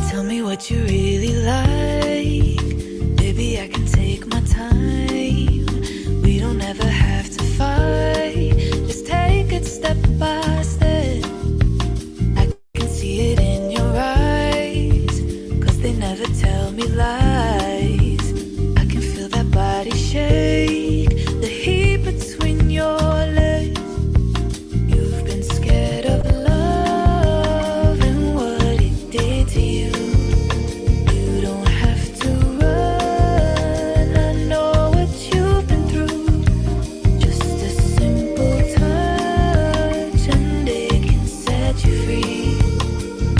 Tell me what you really like. Baby, I can take my time. We don't ever have to fight. Just take it step by step. I can see it in your eyes, 'cause they never tell me lies. I can feel that body shake, the heat between your legs. You've been scared of love and what it did to you. You don't have to run, I know what you've been through. Just a simple touch and it can set you free.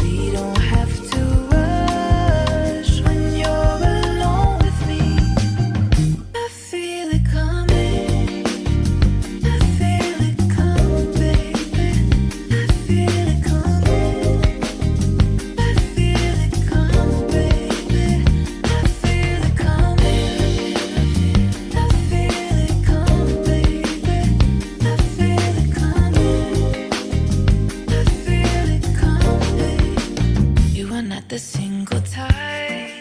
We don't have to rush when you're alone with me. I feel it coming, I feel it coming, baby. I feel it coming, I feel it coming, baby. I feel it coming, I feel it coming, baby. I feel it coming, I feel it coming. You are not the single type,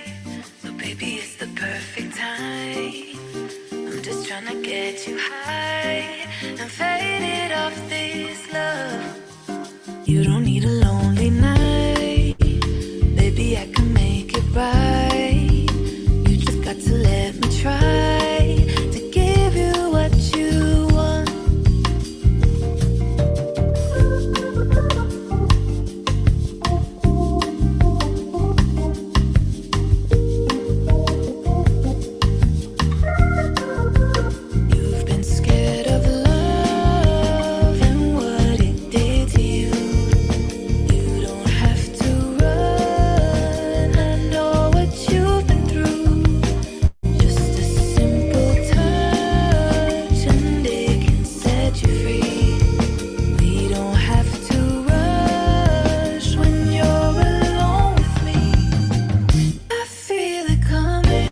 but baby, it's the perfect time. I'm just trying to get you high and faded off this love. You don't need a lonely night, baby, I can make it right. You just got to let me try to give you what you want. You've been scared of love and what it did to you. You don't have to run, I know what you've been through. Just a simple touch and it can set you free. We don't have to rush when you're alone with me. I feel it coming.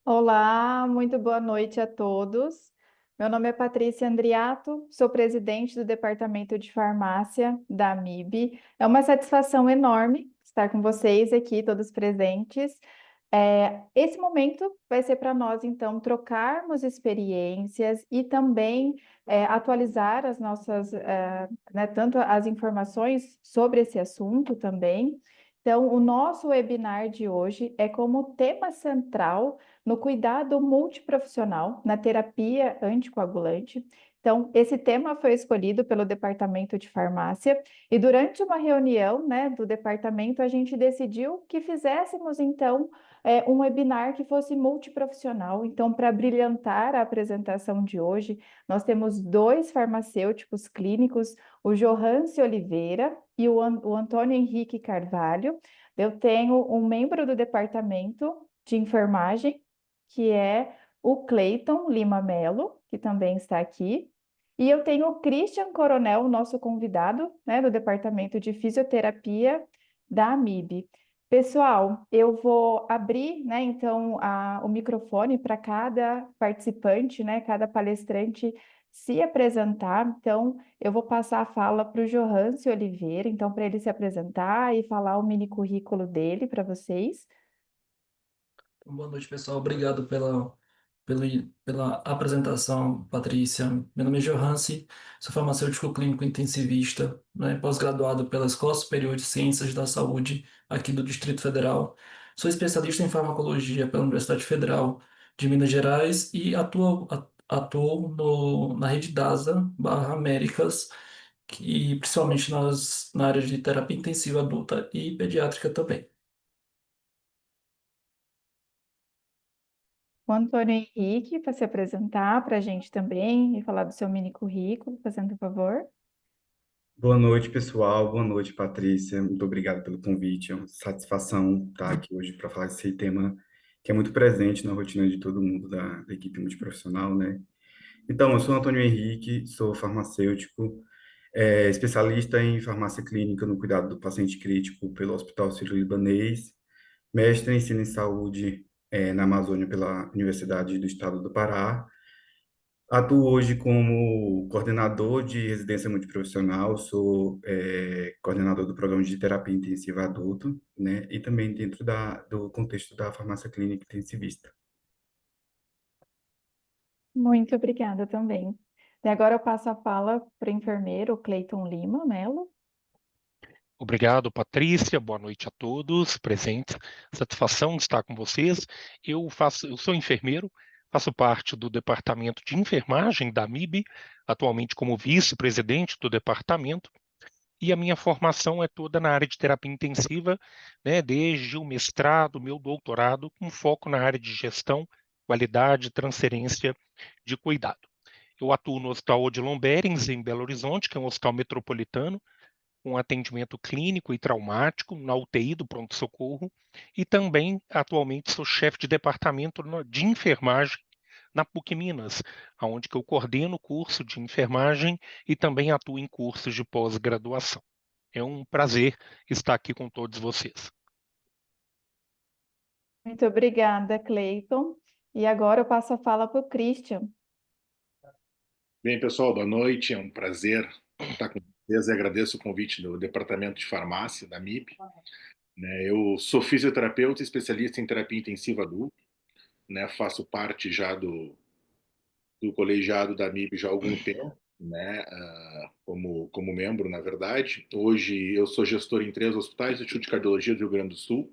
Olá, muito boa noite a todos. Meu nome é Patrícia Andriato, sou presidente do Departamento de Farmácia da AMIB. É uma satisfação enorme estar com vocês aqui, todos presentes. Esse momento vai ser para nós, então, trocarmos experiências e também atualizar as nossas, né, tanto as informações sobre esse assunto também. Então, o nosso webinar de hoje é como tema central no cuidado multiprofissional na terapia anticoagulante. Então, esse tema foi escolhido pelo Departamento de Farmácia e durante uma reunião, né, do departamento, a gente decidiu que fizéssemos, então, um webinar que fosse multiprofissional. Então, para brilhantar a apresentação de hoje, nós temos dois farmacêuticos clínicos, o Johance Oliveira e o Antônio Henrique Carvalho. Eu tenho um membro do departamento de enfermagem, que é o Cleiton Lima Melo, que também está aqui. E eu tenho o Christian Coronel, nosso convidado, né, do Departamento de Fisioterapia da AMIB. Pessoal, eu vou abrir, né, então, o microfone para cada participante, né, cada palestrante se apresentar. Então, eu vou passar a fala para o Johâncio Oliveira, então, para ele se apresentar e falar o mini currículo dele para vocês. Boa noite, pessoal. Obrigado pela, pela apresentação, Patrícia. Meu nome é Johansi, sou farmacêutico clínico intensivista, né, pós-graduado pela Escola Superior de Ciências da Saúde aqui do Distrito Federal. Sou especialista em farmacologia pela Universidade Federal de Minas Gerais e atuo na rede DASA/Américas, que principalmente na área de terapia intensiva adulta e pediátrica também. O Antônio Henrique, para se apresentar para a gente também e falar do seu mini currículo, fazendo um favor. Boa noite, pessoal. Boa noite, Patrícia. Muito obrigado pelo convite. É uma satisfação estar aqui hoje para falar desse tema que é muito presente na rotina de todo mundo da equipe multiprofissional, né? Então, eu sou Antônio Henrique, sou farmacêutico, especialista em farmácia clínica no cuidado do paciente crítico pelo Hospital Sírio-Libanês, mestre em ensino em saúde, na Amazônia pela Universidade do Estado do Pará. Atuo hoje como coordenador de residência multiprofissional, sou coordenador do programa de terapia intensiva adulto, né, e também dentro do contexto da farmácia clínica intensivista. Muito obrigada também. E agora eu passo a fala para o enfermeiro Cleiton Lima Melo. Obrigado, Patrícia. Boa noite a todos presentes. Satisfação estar com vocês. Eu sou enfermeiro, faço parte do departamento de enfermagem da MIB, atualmente como vice-presidente do departamento, e a minha formação é toda na área de terapia intensiva, né, desde o mestrado, meu doutorado, com foco na área de gestão, qualidade e transferência de cuidado. Eu atuo no Hospital Odilon Berens, em Belo Horizonte, que é um hospital metropolitano, com atendimento clínico e traumático na UTI do pronto-socorro, e também, atualmente, sou chefe de departamento de enfermagem na PUC Minas, onde eu coordeno o curso de enfermagem e também atuo em cursos de pós-graduação. É um prazer estar aqui com todos vocês. Muito obrigada, Cleiton. E agora eu passo a fala para o Christian. Bem, pessoal, boa noite. É um prazer estar com vocês e agradeço o convite do Departamento de Farmácia da MIB. Né, eu sou fisioterapeuta e especialista em terapia intensiva adulta, né, faço parte já do colegiado da MIB já há algum tempo, né, como membro, na verdade. Hoje eu sou gestor em 3 hospitais do Instituto de Cardiologia do Rio Grande do Sul,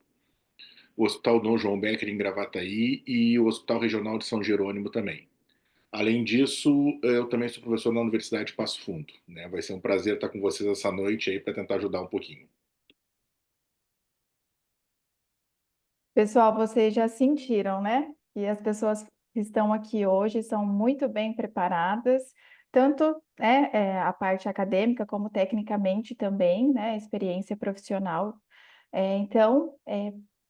o Hospital Dom João Becker em Gravataí e o Hospital Regional de São Jerônimo também. Além disso, eu também sou professor na Universidade de Passo Fundo, né? Vai ser um prazer estar com vocês essa noite aí para tentar ajudar um pouquinho. Pessoal, vocês já sentiram, né? E as pessoas que estão aqui hoje são muito bem preparadas, tanto a parte acadêmica como tecnicamente também, né? Experiência profissional. Então,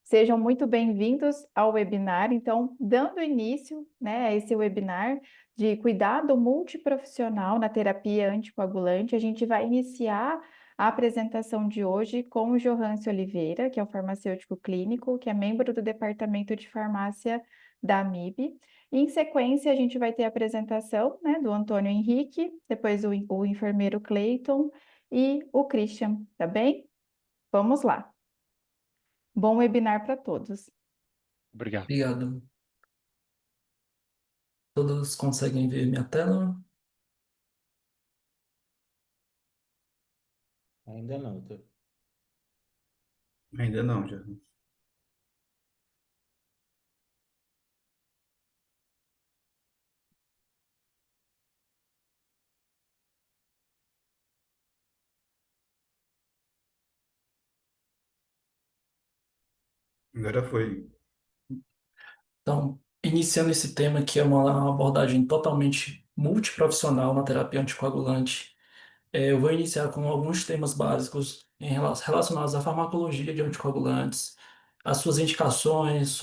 sejam muito bem-vindos ao webinar. Então, dando início, né, a esse webinar de cuidado multiprofissional na terapia anticoagulante, a gente vai iniciar a apresentação de hoje com o Johâncio Oliveira, que é um farmacêutico clínico, que é membro do Departamento de Farmácia da MIB. E, em sequência, a gente vai ter a apresentação, né, do Antônio Henrique, depois o enfermeiro Cleiton e o Christian, tá bem? Vamos lá. Bom webinar para todos. Obrigado. Obrigado. Todos conseguem ver minha tela? Ainda não, Ainda não, já. Agora foi. Então, iniciando esse tema, que é uma abordagem totalmente multiprofissional na terapia anticoagulante, eu vou iniciar com alguns temas básicos relacionados à farmacologia de anticoagulantes, as suas indicações,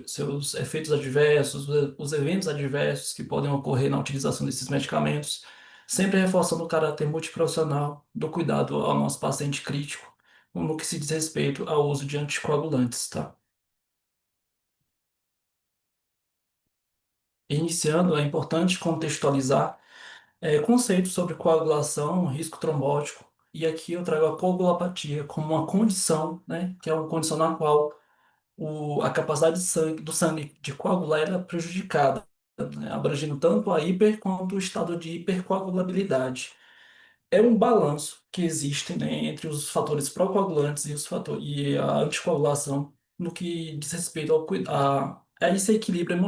seus efeitos adversos, os eventos adversos que podem ocorrer na utilização desses medicamentos, sempre reforçando o caráter multiprofissional do cuidado ao nosso paciente crítico, no que se diz respeito ao uso de anticoagulantes, tá? Iniciando, é importante contextualizar conceitos sobre coagulação, risco trombótico, e aqui eu trago a coagulopatia como uma condição, né, que é uma condição na qual a capacidade do sangue de coagular ela é prejudicada, né, abrangendo tanto a hiper quanto o estado de hipercoagulabilidade. É um balanço que existe, né, entre os fatores procoagulantes e, e a anticoagulação no que diz respeito a esse equilíbrio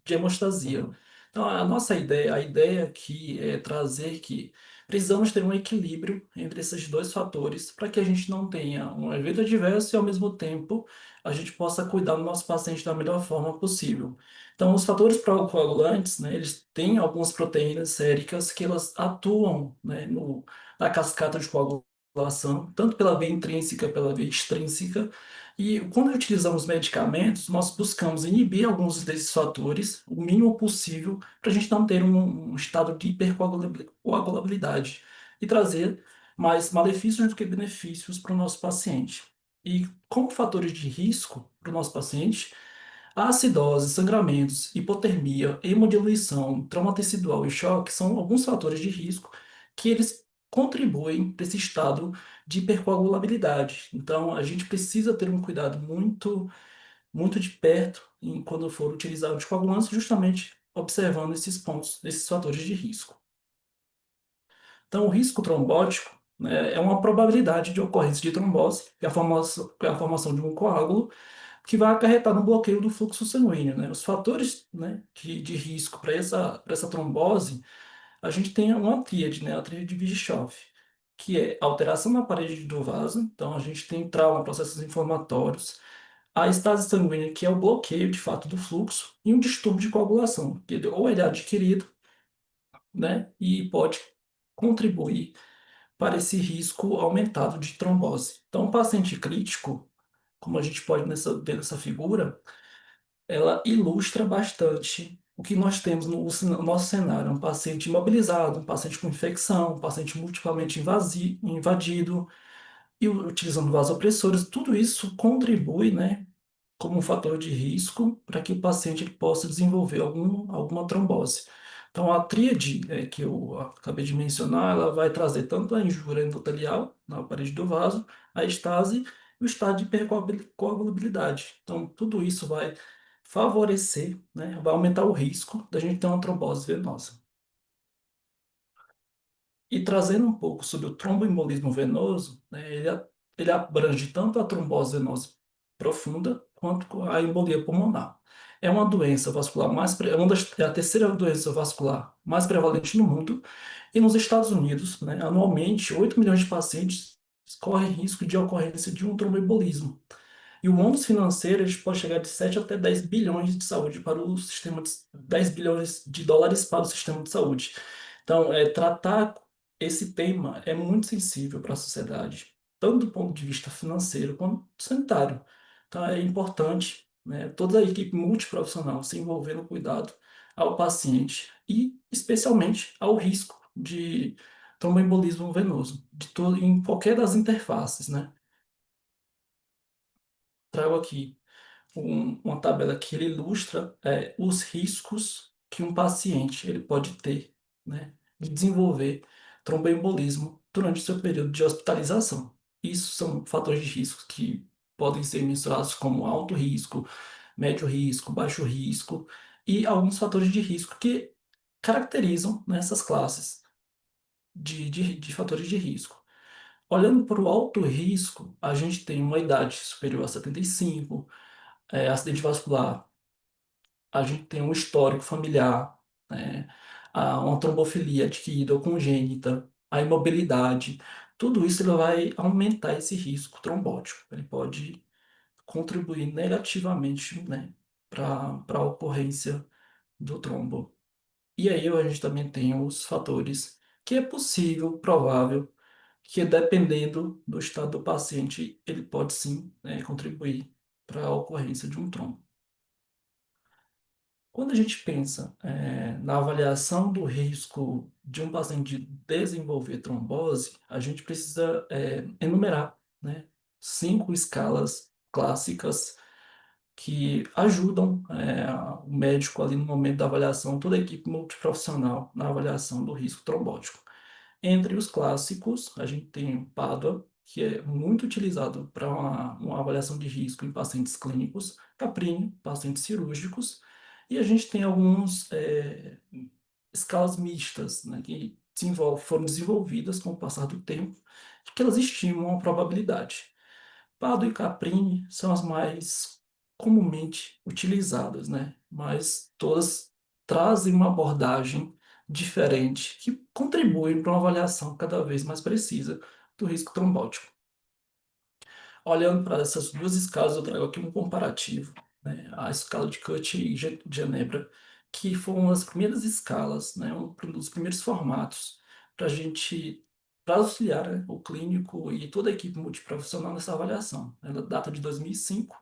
de hemostasia. Então, a nossa ideia, a ideia aqui é trazer que precisamos ter um equilíbrio entre esses dois fatores para que a gente não tenha um evento adverso e, ao mesmo tempo, a gente possa cuidar do nosso paciente da melhor forma possível. Então, os fatores procoagulantes, né, eles têm algumas proteínas séricas que elas atuam, né, na cascata de coagulação, tanto pela via intrínseca, pela via extrínseca. E quando utilizamos medicamentos, nós buscamos inibir alguns desses fatores, o mínimo possível, para a gente não ter um estado de hipercoagulabilidade e trazer mais malefícios do que benefícios para o nosso paciente. E como fatores de risco para o nosso paciente, a acidose, sangramentos, hipotermia, hemodiluição, trauma tecidual e choque são alguns fatores de risco que eles contribuem para esse estado de hipercoagulabilidade. Então, a gente precisa ter um cuidado muito de perto quando for utilizar o anticoagulante, justamente observando esses pontos, esses fatores de risco. Então, o risco trombótico, né, é uma probabilidade de ocorrência de trombose, que é a formação de um coágulo, que vai acarretar no bloqueio do fluxo sanguíneo, né? Os fatores, né, de risco para essa trombose, a gente tem uma tríade, né? A tríade de Virchow, que é alteração na parede do vaso, então a gente tem trauma, processos inflamatórios, a estase sanguínea, que é o bloqueio de fato do fluxo, e um distúrbio de coagulação, que ou ele é adquirido, né, e pode contribuir para esse risco aumentado de trombose. Então, o paciente crítico, como a gente pode ver nessa figura, ela ilustra bastante o que nós temos no nosso cenário. Um paciente imobilizado, um paciente com infecção, um paciente multiplamente invadido, e utilizando vasopressores, tudo isso contribui, né, como um fator de risco para que o paciente ele possa desenvolver alguma trombose. Então, a tríade, que eu acabei de mencionar, ela vai trazer tanto a injúria endotelial na parede do vaso, a estase e o estado de hipercoagulabilidade. Então, tudo isso vai favorecer, né, vai aumentar o risco da gente ter uma trombose venosa. E trazendo um pouco sobre o tromboembolismo venoso, né, ele abrange tanto a trombose venosa profunda quanto a embolia pulmonar. É uma doença vascular é a terceira doença vascular mais prevalente no mundo, e nos Estados Unidos, né, anualmente, 8 milhões de pacientes correm risco de ocorrência de um tromboembolismo. E o ônus financeiro ele pode chegar de 7 até 10 bilhões de saúde para o sistema 10 bilhões de dólares para o sistema de saúde. Então, tratar esse tema é muito sensível para a sociedade, tanto do ponto de vista financeiro quanto sanitário. Então, é importante, né, toda a equipe multiprofissional se envolver no cuidado ao paciente e, especialmente, ao risco de tromboembolismo venoso, em qualquer das interfaces, né? Trago aqui uma tabela que ele ilustra os riscos que um paciente ele pode ter, né, de desenvolver tromboembolismo durante o seu período de hospitalização. Isso são fatores de risco que podem ser mensurados como alto risco, médio risco, baixo risco e alguns fatores de risco que caracterizam nessas classes de fatores de risco. Olhando para o alto risco, a gente tem uma idade superior a 75, acidente vascular, a gente tem um histórico familiar, né? Uma trombofilia adquirida ou congênita, a imobilidade, tudo isso ele vai aumentar esse risco trombótico. Ele pode contribuir negativamente, né, para a ocorrência do trombo. E aí a gente também tem os fatores que é possível, provável, que dependendo do estado do paciente, ele pode sim, contribuir para a ocorrência de um trombo. Quando a gente pensa na avaliação do risco de um paciente de desenvolver trombose, a gente precisa enumerar, né, 5 escalas clássicas que ajudam o médico ali no momento da avaliação, toda a equipe multiprofissional na avaliação do risco trombótico. Entre os clássicos, a gente tem o PADA, que é muito utilizado para uma avaliação de risco em pacientes clínicos, Caprini, pacientes cirúrgicos, e a gente tem algumas escalas mistas, né, que foram desenvolvidas com o passar do tempo, que elas estimam a probabilidade. Pardo e Caprini são as mais comumente utilizadas, né? Mas todas trazem uma abordagem diferente que contribui para uma avaliação cada vez mais precisa do risco trombótico. Olhando para essas duas escalas, eu trago aqui um comparativo, né? A escala de Cut e Genebra, que foram as primeiras escalas, né? Um dos primeiros formatos para a gente para auxiliar, né, o clínico e toda a equipe multiprofissional nessa avaliação. Ela data de 2005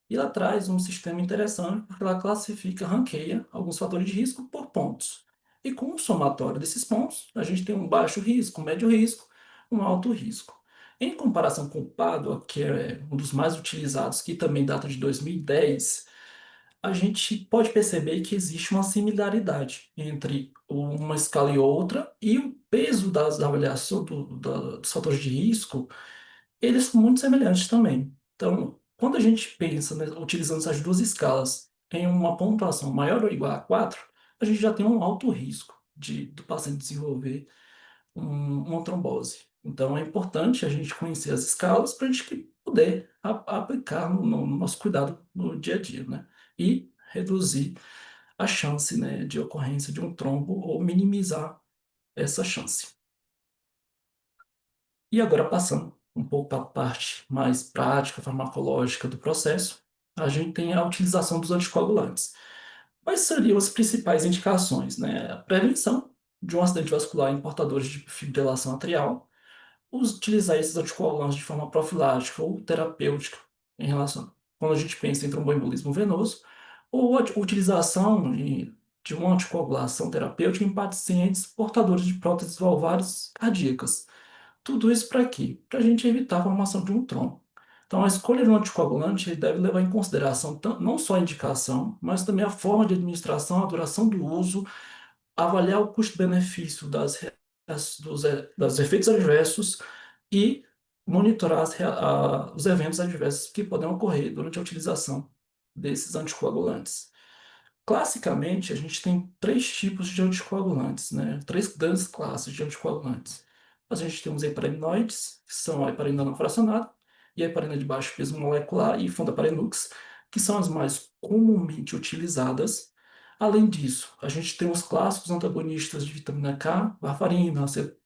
e ela traz um sistema interessante porque ela classifica, ranqueia alguns fatores de risco por pontos. E com o somatório desses pontos, a gente tem um baixo risco, um médio risco, um alto risco. Em comparação com o PADOA, que é um dos mais utilizados, que também data de 2010, a gente pode perceber que existe uma similaridade entre uma escala e outra, e o peso da avaliação dos fatores de risco, eles são muito semelhantes também. Então, quando a gente pensa, né, utilizando essas duas escalas em uma pontuação maior ou igual a 4, a gente já tem um alto risco do paciente desenvolver uma trombose. Então, é importante a gente conhecer as escalas para a gente poder aplicar no nosso cuidado no dia a dia, né? E reduzir a chance, né, de ocorrência de um trombo ou minimizar essa chance. E agora, passando um pouco para a parte mais prática, farmacológica do processo, a gente tem a utilização dos anticoagulantes. Quais seriam as principais indicações, né? A prevenção de um acidente vascular em portadores de fibrilação atrial, utilizar esses anticoagulantes de forma profilática ou terapêutica em relação, quando a gente pensa em tromboembolismo venoso, ou a utilização de uma anticoagulação terapêutica em pacientes portadores de próteses valvares cardíacas. Tudo isso para quê? Para a gente evitar a formação de um trombo. Então, a escolha de um anticoagulante ele deve levar em consideração não só a indicação, mas também a forma de administração, a duração do uso, avaliar o custo-benefício dos efeitos adversos e monitorar os eventos adversos que podem ocorrer durante a utilização desses anticoagulantes. Classicamente, a gente tem três tipos de anticoagulantes, né? Três grandes classes de anticoagulantes. A gente tem os heparinoides, que são a heparina não fracionada, e a heparina de baixo peso molecular e fondaparinux, que são as mais comumente utilizadas. Além disso, a gente tem os clássicos antagonistas de vitamina K, varfarina,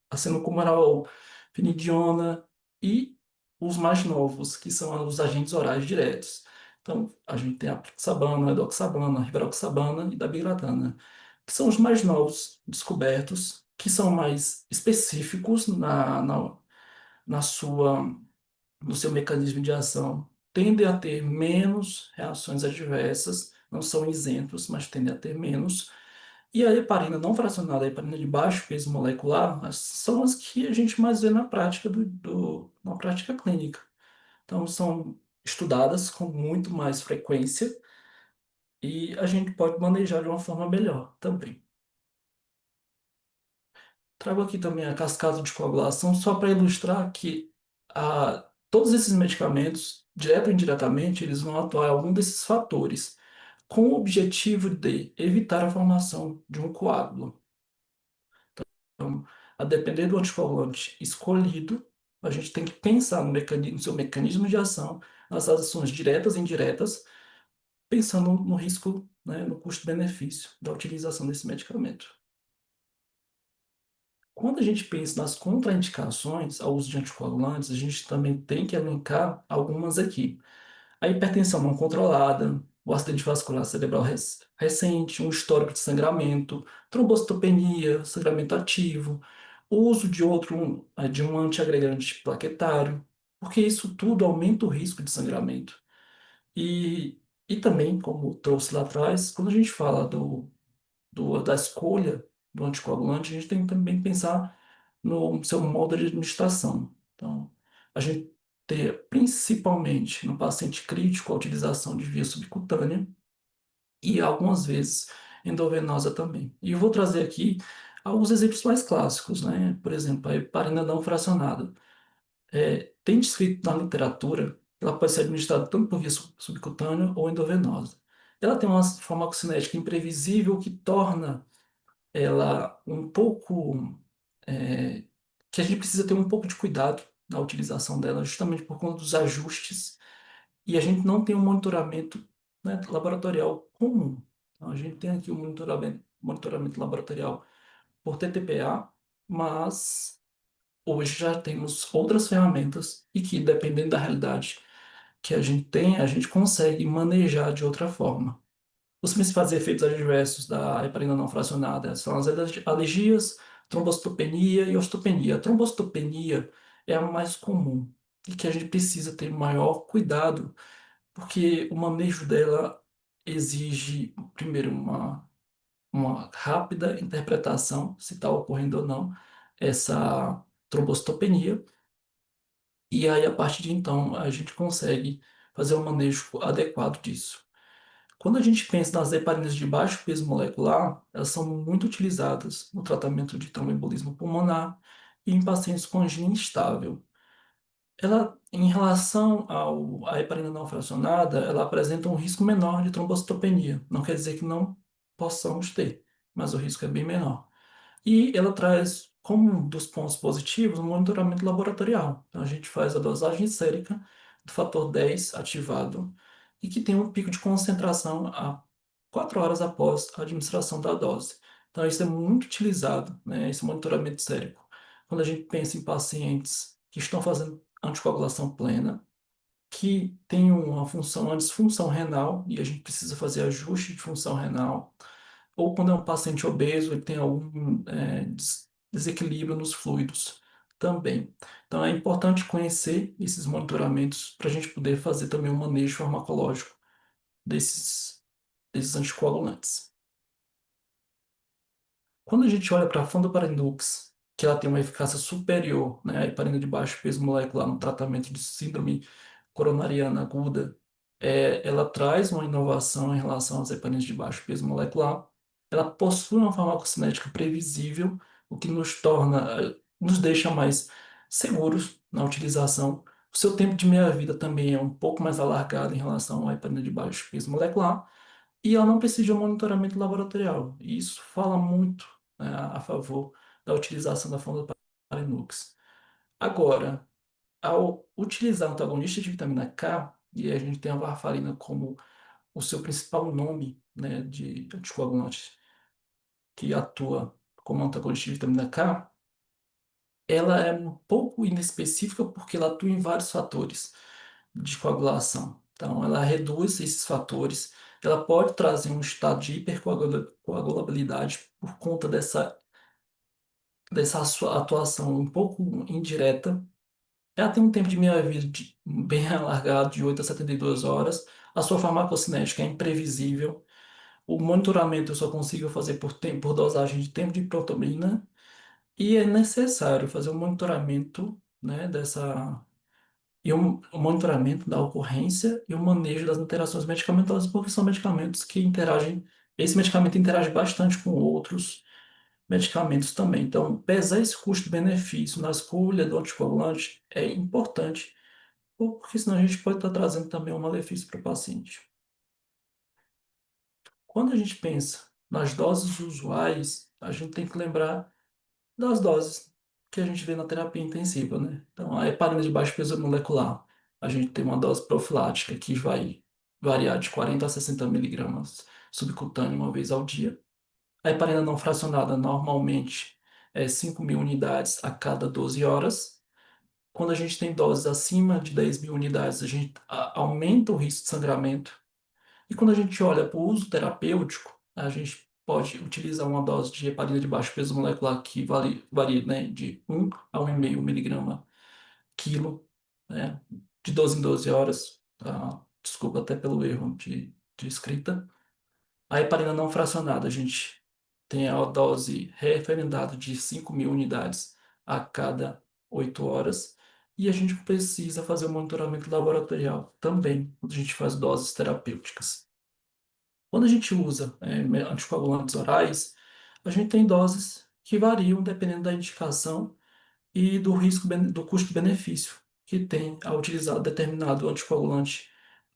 acenocumarol, fenidiona e os mais novos, que são os agentes orais diretos. Então, a gente tem a apixabana, a edoxabana, a rivaroxabana e dabigatana, que são os mais novos descobertos, que são mais específicos na sua, no seu mecanismo de ação, tendem a ter menos reações adversas, não são isentos, mas tendem a ter menos. E a heparina não fracionada, a heparina de baixo peso molecular, são as que a gente mais vê na prática, na prática clínica. Então, são estudadas com muito mais frequência e a gente pode manejar de uma forma melhor também. Trago aqui também a cascata de coagulação só para ilustrar que todos esses medicamentos, direto ou indiretamente, eles vão atuar em algum desses fatores, com o objetivo de evitar a formação de um coágulo. Então, a depender do anticoagulante escolhido, a gente tem que pensar no seu mecanismo de ação, nas ações diretas e indiretas, pensando no risco, né, no custo-benefício da utilização desse medicamento. Quando a gente pensa nas contraindicações ao uso de anticoagulantes, a gente também tem que elencar algumas aqui. A hipertensão não controlada, o acidente vascular cerebral recente, um histórico de sangramento, trombocitopenia, sangramento ativo, o uso de um antiagregante plaquetário, porque isso tudo aumenta o risco de sangramento. E também, como trouxe lá atrás, quando a gente fala da escolha do anticoagulante, a gente tem que também pensar no seu modo de administração. Então, a gente ter, principalmente no paciente crítico, a utilização de via subcutânea e algumas vezes endovenosa também. E eu vou trazer aqui alguns exemplos mais clássicos, né? Por exemplo, a heparina não fracionada. Tem descrito na literatura que ela pode ser administrada tanto por via subcutânea ou endovenosa. Ela tem uma farmacocinética imprevisível que torna ela um pouco, é, que a gente precisa ter um pouco de cuidado na utilização dela, justamente por conta dos ajustes, e a gente não tem um monitoramento, né, laboratorial comum. Então, a gente tem aqui um monitoramento laboratorial por TTPA, mas hoje já temos outras ferramentas e que, dependendo da realidade que a gente tem, a gente consegue manejar de outra forma. Os principais efeitos adversos da heparina não fracionada são as alergias, trombocitopenia e osteopenia. A trombocitopenia é a mais comum e que a gente precisa ter maior cuidado, porque o manejo dela exige, primeiro, uma rápida interpretação, se está ocorrendo ou não, essa trombocitopenia, e aí, a partir de então, a gente consegue fazer um manejo adequado disso. Quando a gente pensa nas heparinas de baixo peso molecular, elas são muito utilizadas no tratamento de tromboembolismo pulmonar e em pacientes com angina instável. Ela, em relação à heparina não fracionada, ela apresenta um risco menor de trombocitopenia. Não quer dizer que não possamos ter, mas o risco é bem menor. E ela traz como um dos pontos positivos um monitoramento laboratorial. Então, a gente faz a dosagem sérica do fator 10 ativado e que tem um pico de concentração a 4 horas após a administração da dose. Então, isso é muito utilizado, né, esse monitoramento sérico. Quando a gente pensa em pacientes que estão fazendo anticoagulação plena, que tem uma disfunção renal e a gente precisa fazer ajuste de função renal, ou quando é um paciente obeso, ele tem algum desequilíbrio nos fluidos também. Então é importante conhecer esses monitoramentos para a gente poder fazer também um manejo farmacológico desses anticoagulantes. Quando a gente olha para a Fondaparinux, que ela tem uma eficácia superior, né, à heparina de baixo peso molecular no tratamento de síndrome coronariana aguda, ela traz uma inovação em relação às heparinas de baixo peso molecular. Ela possui uma farmacocinética previsível, o que nos deixa mais seguros na utilização. O seu tempo de meia-vida também é um pouco mais alargado em relação à heparina de baixo peso molecular, e ela não precisa de um monitoramento laboratorial. E isso fala muito, né, a favor da utilização da Fondaparinux. Agora, ao utilizar antagonista de vitamina K, e a gente tem a varfarina como o seu principal nome, né, de anticoagulante que atua como antagonista de vitamina K, ela é um pouco inespecífica porque ela atua em vários fatores de coagulação. Então, ela reduz esses fatores, ela pode trazer um estado de hipercoagulabilidade por conta dessa sua atuação um pouco indireta. Ela tem um tempo de meia-vida bem alargado, de 8 a 72 horas. A sua farmacocinética é imprevisível. O monitoramento eu só consigo fazer por dosagem de tempo de protomina. E é necessário fazer um monitoramento, né, o monitoramento da ocorrência e o manejo das interações medicamentosas, porque são medicamentos que interagem, esse medicamento interage bastante com outros medicamentos também. Então, pesar esse custo-benefício na escolha do anticoagulante é importante, porque senão a gente pode estar trazendo também um malefício para o paciente. Quando a gente pensa nas doses usuais, a gente tem que lembrar das doses que a gente vê na terapia intensiva, né? Então, a heparina de baixo peso molecular, a gente tem uma dose profilática que vai variar de 40 a 60 miligramas subcutâneo uma vez ao dia. A heparina não fracionada normalmente é 5.000 unidades a cada 12 horas. Quando a gente tem doses acima de 10.000 unidades, a gente aumenta o risco de sangramento. E quando a gente olha para o uso terapêutico, a gente pode utilizar uma dose de heparina de baixo peso molecular que varia, né, de 1 a 1,5 miligrama quilo, né, de 12 em 12 horas. Tá? Desculpa até pelo erro de escrita. A heparina não fracionada, a gente tem a dose referendada de 5.000 unidades a cada 8 horas. e a gente precisa fazer o monitoramento laboratorial também, quando a gente faz doses terapêuticas. Quando a gente usa anticoagulantes orais, a gente tem doses que variam dependendo da indicação e do risco do custo-benefício que tem ao utilizar determinado anticoagulante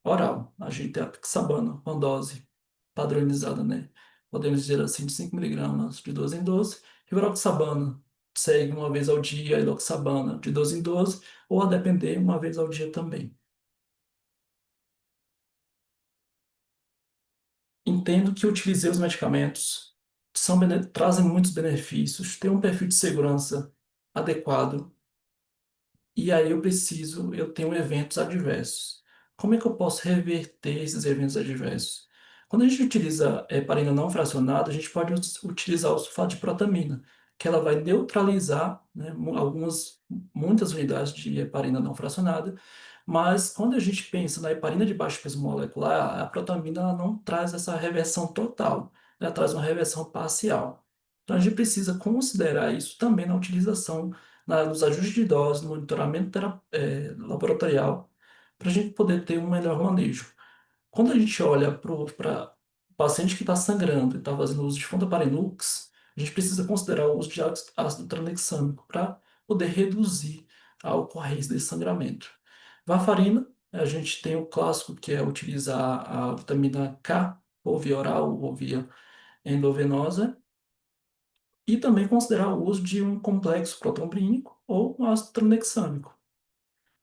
oral. A gente tem a pixabana com dose padronizada, né? Podemos dizer assim, de 5 miligramas de 12 em 12. Rivaroxabana segue uma vez ao dia, eloxabana de 12 em 12, ou a depender, uma vez ao dia também. Entendo que utilizei os medicamentos, trazem muitos benefícios, têm um perfil de segurança adequado, e aí eu tenho eventos adversos. Como é que eu posso reverter esses eventos adversos? Quando a gente utiliza heparina não fracionada, a gente pode utilizar o sulfato de protamina, que ela vai neutralizar, né, muitas unidades de heparina não fracionada, mas quando a gente pensa na heparina de baixo peso molecular, a protamina ela não traz essa reversão total, ela traz uma reversão parcial. Então a gente precisa considerar isso também na utilização nos ajustes de dose, no monitoramento laboratorial, para a gente poder ter um melhor manejo. Quando a gente olha para o paciente que está sangrando e está fazendo uso de fontaparinux, a gente precisa considerar o uso de ácido tranexâmico para poder reduzir a ocorrência desse sangramento. Varfarina, a gente tem o clássico que é utilizar a vitamina K, ou via oral ou via endovenosa, e também considerar o uso de um complexo protombrínico ou um ácido tranexâmico.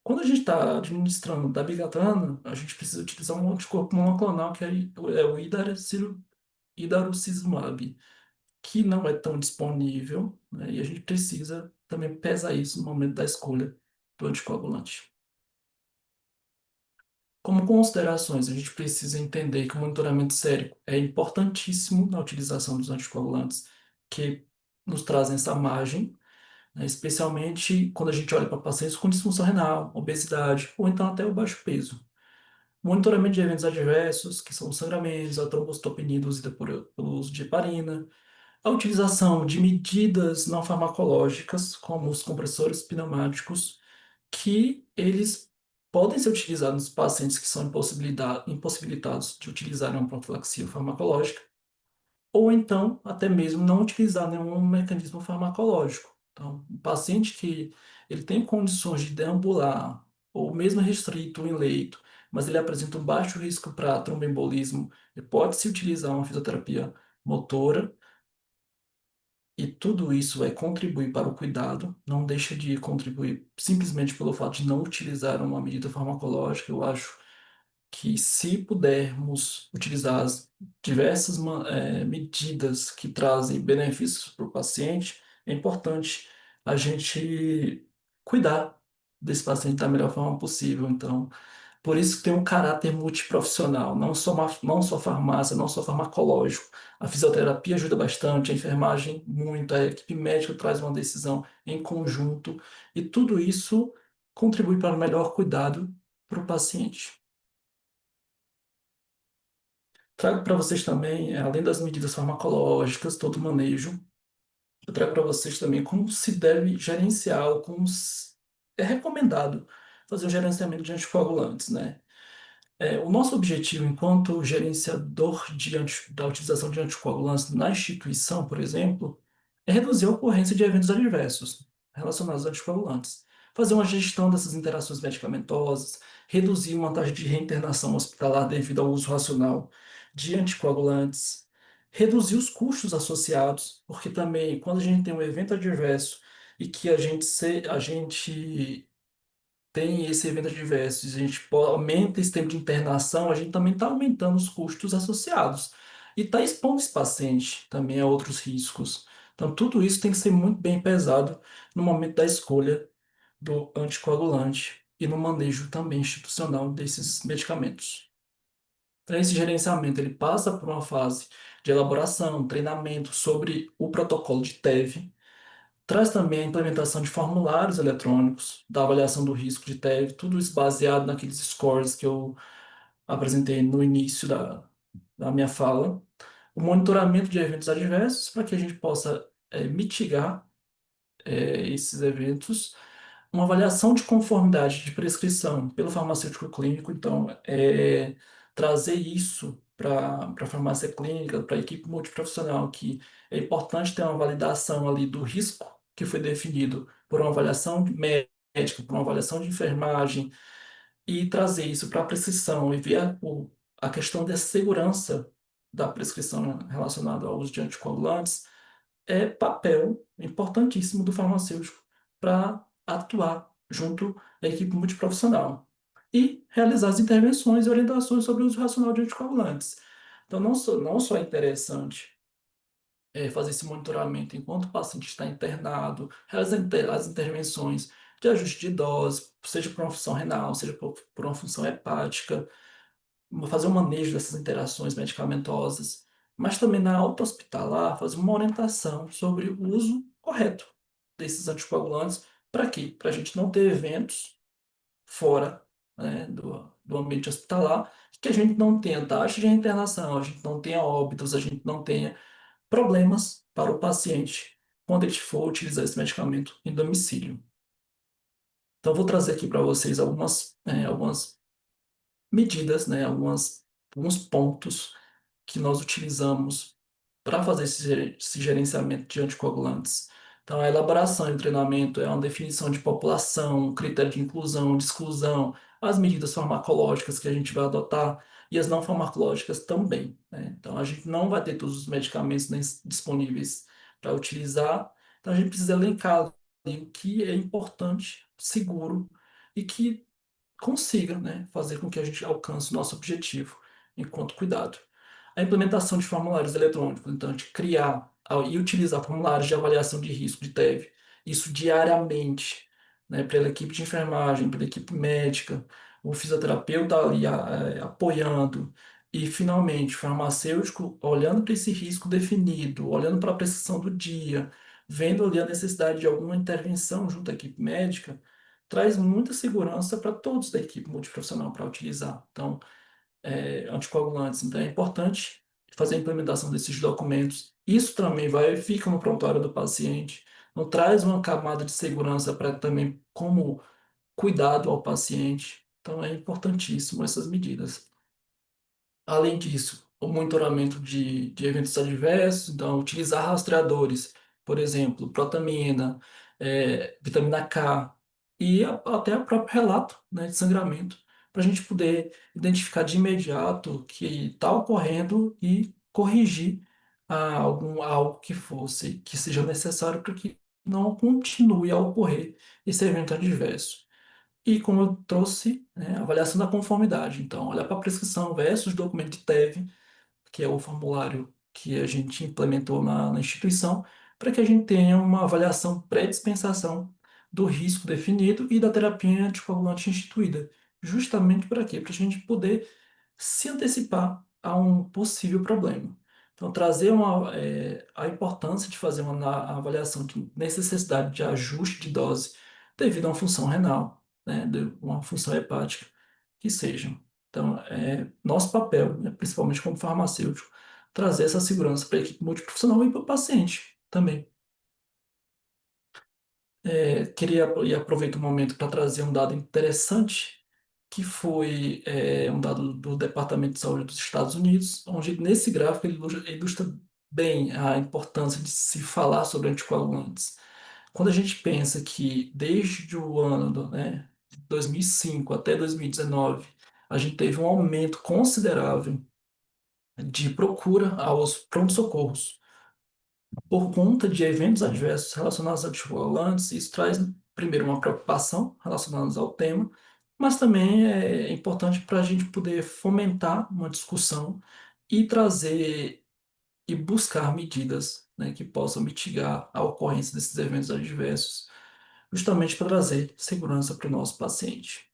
Quando a gente está administrando dabigatran, a gente precisa utilizar um anticorpo monoclonal que é o idarucizumab, que não é tão disponível, né, e a gente precisa também pesar isso no momento da escolha do anticoagulante. Como considerações, a gente precisa entender que o monitoramento sérico é importantíssimo na utilização dos anticoagulantes, que nos trazem essa margem, né, especialmente quando a gente olha para pacientes com disfunção renal, obesidade ou então até o baixo peso. Monitoramento de eventos adversos, que são os sangramentos, a trombocitopenia induzida pelo uso de heparina, a utilização de medidas não farmacológicas, como os compressores pneumáticos, que eles podem ser utilizados nos pacientes que são impossibilitados de utilizar uma profilaxia farmacológica, ou então até mesmo não utilizar nenhum mecanismo farmacológico. Então, um paciente que ele tem condições de deambular, ou mesmo restrito em leito, mas ele apresenta um baixo risco para tromboembolismo, ele pode-se utilizar uma fisioterapia motora, e tudo isso vai contribuir para o cuidado, não deixa de contribuir simplesmente pelo fato de não utilizar uma medida farmacológica. Eu acho que se pudermos utilizar as diversas medidas que trazem benefícios para o paciente, é importante a gente cuidar desse paciente da melhor forma possível. Então, por isso que tem um caráter multiprofissional, não só farmácia, não só farmacológico. A fisioterapia ajuda bastante, a enfermagem muito, a equipe médica traz uma decisão em conjunto, e tudo isso contribui para o melhor cuidado para o paciente. Trago para vocês também, além das medidas farmacológicas, todo o manejo, eu trago para vocês também como se deve gerenciar, ou é recomendado fazer o gerenciamento de anticoagulantes, né? O nosso objetivo, enquanto gerenciador da utilização de anticoagulantes na instituição, por exemplo, é reduzir a ocorrência de eventos adversos relacionados a anticoagulantes, fazer uma gestão dessas interações medicamentosas, reduzir uma taxa de reinternação hospitalar devido ao uso racional de anticoagulantes, reduzir os custos associados, porque também quando a gente tem um evento adverso e que a gente tem esse evento adverso, e a gente aumenta esse tempo de internação, a gente também está aumentando os custos associados. E está expondo esse paciente também a outros riscos. Então, tudo isso tem que ser muito bem pesado no momento da escolha do anticoagulante e no manejo também institucional desses medicamentos. Então, esse gerenciamento ele passa por uma fase de elaboração, treinamento sobre o protocolo de TEV, traz também a implementação de formulários eletrônicos, da avaliação do risco de TEV, tudo isso baseado naqueles scores que eu apresentei no início da minha fala. O monitoramento de eventos adversos para que a gente possa mitigar esses eventos, uma avaliação de conformidade de prescrição pelo farmacêutico clínico, então, trazer isso para a farmácia clínica, para a equipe multiprofissional, que é importante ter uma validação ali do risco que foi definido por uma avaliação médica, por uma avaliação de enfermagem, e trazer isso para a prescrição e ver a questão da segurança da prescrição relacionada ao uso de anticoagulantes é papel importantíssimo do farmacêutico para atuar junto à equipe multiprofissional e realizar as intervenções e orientações sobre o uso racional de anticoagulantes. Então, não só é interessante fazer esse monitoramento enquanto o paciente está internado, realizar as intervenções de ajuste de dose, seja por uma função renal, seja por uma função hepática, fazer um manejo dessas interações medicamentosas, mas também na alta hospitalar fazer uma orientação sobre o uso correto desses anticoagulantes. Para quê? Para a gente não ter eventos fora, né, do ambiente hospitalar, que a gente não tenha taxa de internação, a gente não tenha óbitos, a gente não tenha problemas para o paciente quando ele for utilizar esse medicamento em domicílio. Então, eu vou trazer aqui para vocês algumas medidas, né, alguns pontos que nós utilizamos para fazer esse gerenciamento de anticoagulantes. Então, a elaboração e o treinamento é uma definição de população, um critério de inclusão, de exclusão, as medidas farmacológicas que a gente vai adotar e as não farmacológicas também, né? Então, a gente não vai ter todos os medicamentos disponíveis para utilizar, então a gente precisa elencar ali o que é importante, seguro e que consiga, né, fazer com que a gente alcance o nosso objetivo enquanto cuidado. A implementação de formulários eletrônicos, então, de criar e utilizar formulários de avaliação de risco de TEV, isso diariamente, né, pela equipe de enfermagem, pela equipe médica, o fisioterapeuta ali apoiando, e finalmente o farmacêutico olhando para esse risco definido, olhando para a prescrição do dia, vendo ali a necessidade de alguma intervenção junto à equipe médica, traz muita segurança para todos da equipe multiprofissional para utilizar. Então, anticoagulantes. Então, é importante fazer a implementação desses documentos. Isso também fica no prontuário do paciente, não traz uma camada de segurança para também como cuidado ao paciente. Então, é importantíssimo essas medidas. Além disso, o monitoramento de eventos adversos, então, utilizar rastreadores, por exemplo, protamina, vitamina K e até o próprio relato, né, de sangramento, para a gente poder identificar de imediato que está ocorrendo e corrigir algo que seja necessário para que não continue a ocorrer esse evento adverso. E como eu trouxe, né, avaliação da conformidade. Então, olhar para a prescrição versus documento de TEV, que é o formulário que a gente implementou na instituição, para que a gente tenha uma avaliação pré-dispensação do risco definido e da terapia anticoagulante instituída. Justamente para quê? Para a gente poder se antecipar a um possível problema. Então, trazer a importância de fazer uma avaliação de necessidade de ajuste de dose devido a uma função renal, né, de uma função hepática, que sejam. Então, é nosso papel, né, principalmente como farmacêutico, trazer essa segurança para a equipe multiprofissional e para o paciente também. Queria e aproveito o momento para trazer um dado interessante, que foi um dado do Departamento de Saúde dos Estados Unidos, onde nesse gráfico ele ilustra bem a importância de se falar sobre anticoagulantes. Quando a gente pensa que desde o ano né, de 2005 até 2019, a gente teve um aumento considerável de procura aos pronto-socorros por conta de eventos adversos relacionados a anticoagulantes, isso traz, primeiro, uma preocupação relacionada ao tema, mas também é importante para a gente poder fomentar uma discussão e trazer e buscar medidas, né, que possam mitigar a ocorrência desses eventos adversos, justamente para trazer segurança para o nosso paciente.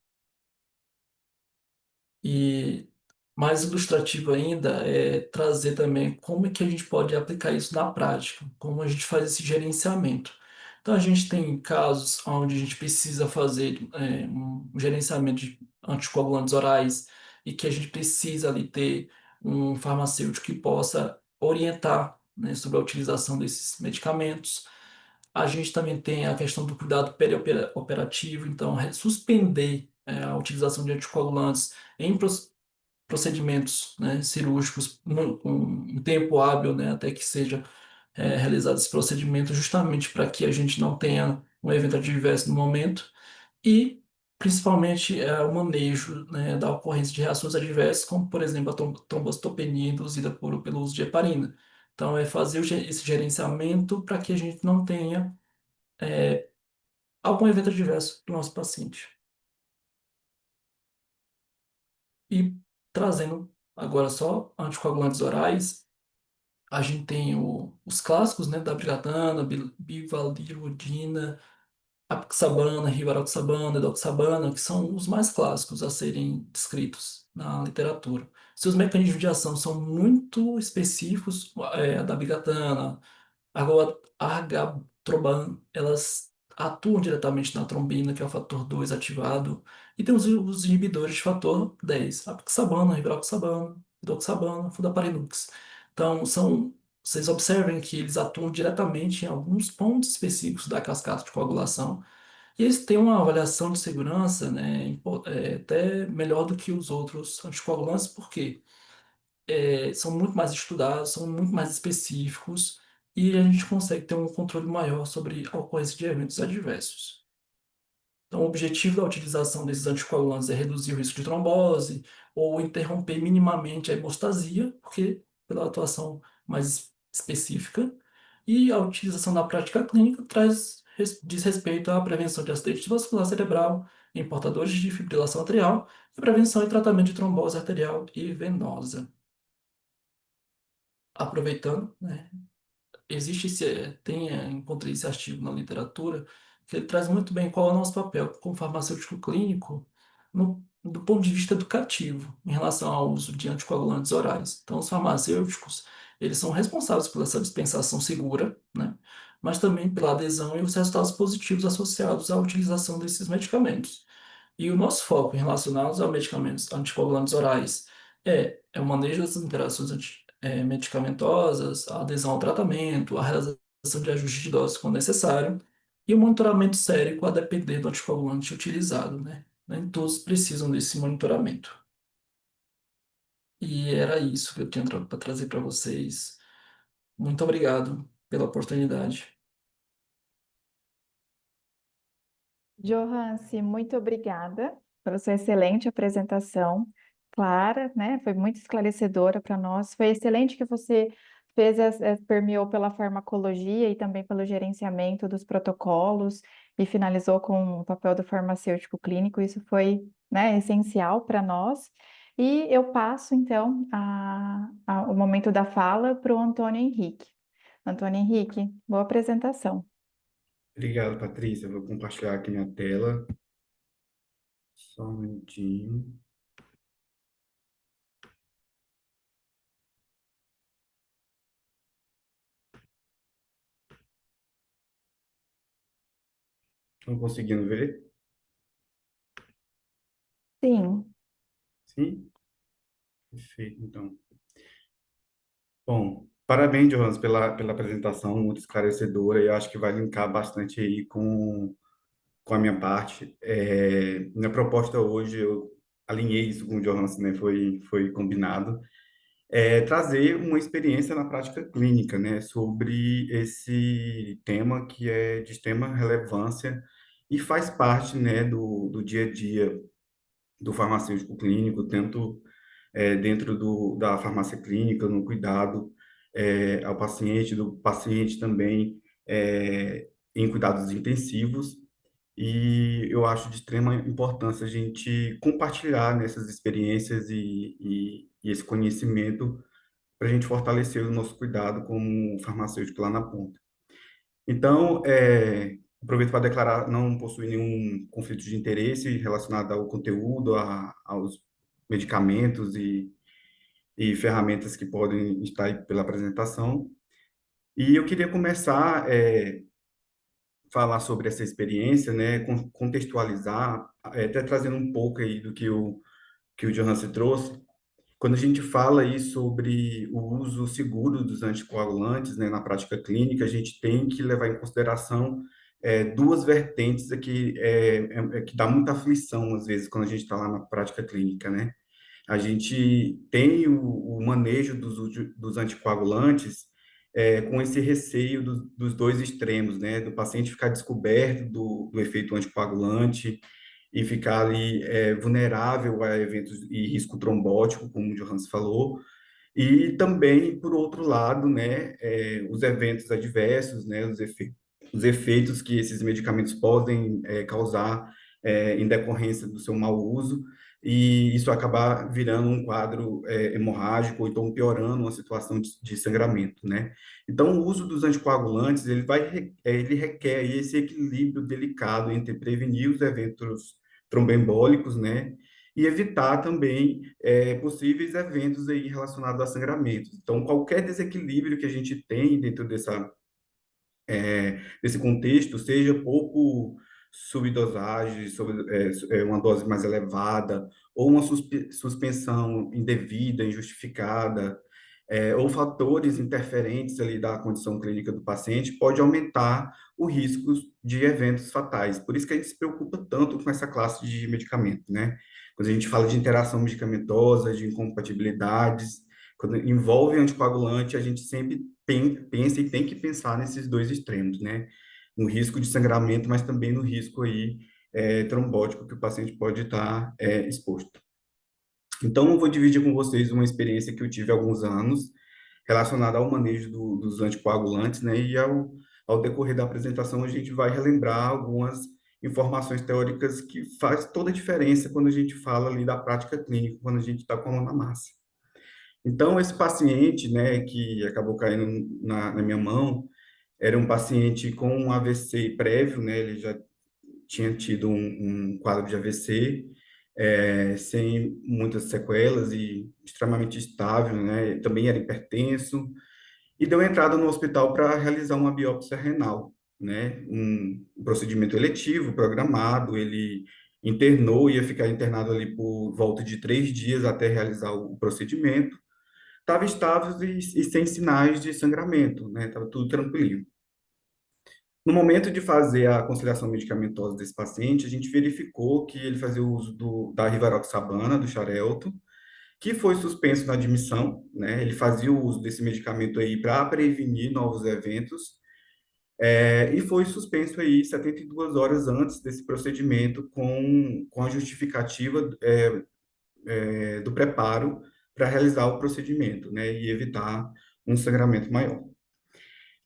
E mais ilustrativo ainda é trazer também como é que a gente pode aplicar isso na prática, como a gente faz esse gerenciamento. Então, a gente tem casos onde a gente precisa fazer um gerenciamento de anticoagulantes orais e que a gente precisa ali ter um farmacêutico que possa orientar, né, sobre a utilização desses medicamentos. A gente também tem a questão do cuidado perioperativo, então suspender a utilização de anticoagulantes em procedimentos, né, cirúrgicos com um tempo hábil, né, até que seja realizado esse procedimento, justamente para que a gente não tenha um evento adverso no momento e principalmente o manejo, né, da ocorrência de reações adversas, como por exemplo a trombocitopenia induzida pelo uso de heparina. Então, é fazer esse gerenciamento para que a gente não tenha algum evento adverso do nosso paciente. E trazendo agora só anticoagulantes orais, a gente tem os clássicos, né, da Brigatana, bivalirudina, apixabana, rivaroxabana, edoxabana, que são os mais clássicos a serem descritos na literatura. Seus mecanismos de ação são muito específicos, a da bigatana, agora, a argatroban, elas atuam diretamente na trombina, que é o fator 2 ativado, e tem os inibidores de fator 10, apixabana, rivaroxabana, edoxabana, fundaparinux. Então, vocês observem que eles atuam diretamente em alguns pontos específicos da cascata de coagulação, e eles têm uma avaliação de segurança, né, até melhor do que os outros anticoagulantes, porque são muito mais estudados, são muito mais específicos, e a gente consegue ter um controle maior sobre a ocorrência de eventos adversos. Então, o objetivo da utilização desses anticoagulantes é reduzir o risco de trombose ou interromper minimamente a hemostasia, porque pela atuação mais específica, e a utilização na prática clínica diz respeito à prevenção de acidente vascular cerebral em portadores de fibrilação atrial e prevenção e tratamento de trombose arterial e venosa. Aproveitando, né, encontrei esse artigo na literatura que ele traz muito bem qual é o nosso papel como farmacêutico clínico do ponto de vista educativo em relação ao uso de anticoagulantes orais. Então, os farmacêuticos, eles são responsáveis por essa dispensação segura, né, mas também pela adesão e os resultados positivos associados à utilização desses medicamentos. E o nosso foco em relacionados a medicamentos anticoagulantes orais é o manejo das interações medicamentosas, a adesão ao tratamento, a realização de ajustes de dose quando necessário, e o monitoramento sérico a depender do anticoagulante utilizado, né? Nem todos precisam desse monitoramento. E era isso que eu tinha para trazer para vocês. Muito obrigado pela oportunidade. Johanse, muito obrigada pela sua excelente apresentação, clara, né? Foi muito esclarecedora para nós. Foi excelente que você permeou pela farmacologia e também pelo gerenciamento dos protocolos e finalizou com o papel do farmacêutico clínico. Isso foi, né, essencial para nós. E eu passo, então, o momento da fala para o Antônio Henrique. Antônio Henrique, boa apresentação. Obrigado, Patrícia. Vou compartilhar aqui minha tela. Só um minutinho. Estão conseguindo ver? Sim. Sim? Perfeito, então. Bom, parabéns, Johannes, pela apresentação muito esclarecedora e eu acho que vai linkar bastante aí com a minha parte. Minha proposta hoje, eu alinhei isso com o Johannes, né? Foi combinado. Trazer uma experiência na prática clínica, né? Sobre esse tema que é de extrema relevância e faz parte, né? Do dia a dia do farmacêutico clínico, tanto dentro da farmácia clínica, no cuidado ao paciente, do paciente também em cuidados intensivos. E eu acho de extrema importância a gente compartilhar nessas experiências e esse conhecimento para a gente fortalecer o nosso cuidado como farmacêutico lá na ponta. Então, aproveito para declarar não possuir nenhum conflito de interesse relacionado ao conteúdo, aos medicamentos e ferramentas que podem estar aí pela apresentação. E eu queria começar falar sobre essa experiência, né, contextualizar, até trazendo um pouco aí do que o Johansen trouxe. Quando a gente fala aí sobre o uso seguro dos anticoagulantes, né, na prática clínica, a gente tem que levar em consideração duas vertentes aqui que dá muita aflição, às vezes, quando a gente está lá na prática clínica, né? A gente tem o manejo dos anticoagulantes com esse receio dos dois extremos, né? Do paciente ficar descoberto do efeito anticoagulante e ficar ali vulnerável a eventos e risco trombótico, como o Johannes falou, e também, por outro lado, né, os eventos adversos, né, os efeitos que esses medicamentos podem causar em decorrência do seu mau uso, e isso acabar virando um quadro hemorrágico, ou então piorando uma situação de sangramento, né? Então, o uso dos anticoagulantes, ele requer aí esse equilíbrio delicado entre prevenir os eventos tromboembólicos, né, e evitar também possíveis eventos aí relacionados a sangramentos. Então, qualquer desequilíbrio que a gente tem dentro desse contexto, seja pouco subdosagem, uma dose mais elevada, ou uma suspensão indevida, injustificada, ou fatores interferentes ali da condição clínica do paciente, pode aumentar o risco de eventos fatais. Por isso que a gente se preocupa tanto com essa classe de medicamento, né? Quando a gente fala de interação medicamentosa, de incompatibilidades, quando envolve anticoagulante, a gente sempre pensa e tem que pensar nesses dois extremos, né? No risco de sangramento, mas também no risco aí trombótico que o paciente pode estar exposto. Então, eu vou dividir com vocês uma experiência que eu tive há alguns anos relacionada ao manejo dos anticoagulantes, né? E ao decorrer da apresentação, a gente vai relembrar algumas informações teóricas que faz toda a diferença quando a gente fala ali da prática clínica, quando a gente está com a mão na massa. Então, esse paciente, né, que acabou caindo na minha mão, era um paciente com um AVC prévio, né, ele já tinha tido um quadro de AVC, sem muitas sequelas e extremamente estável, né, também era hipertenso, e deu entrada no hospital para realizar uma biópsia renal, né, um procedimento eletivo, programado, ele internou, ia ficar internado ali por volta de 3 dias até realizar o procedimento, estava estável e sem sinais de sangramento, né? Estava tudo tranquilo. No momento de fazer a conciliação medicamentosa desse paciente, a gente verificou que ele fazia o uso da rivaroxabana, do Xarelto, que foi suspenso na admissão, né? Ele fazia o uso desse medicamento aí para prevenir novos eventos, e foi suspenso aí 72 horas antes desse procedimento com a justificativa do preparo para realizar o procedimento, né, e evitar um sangramento maior.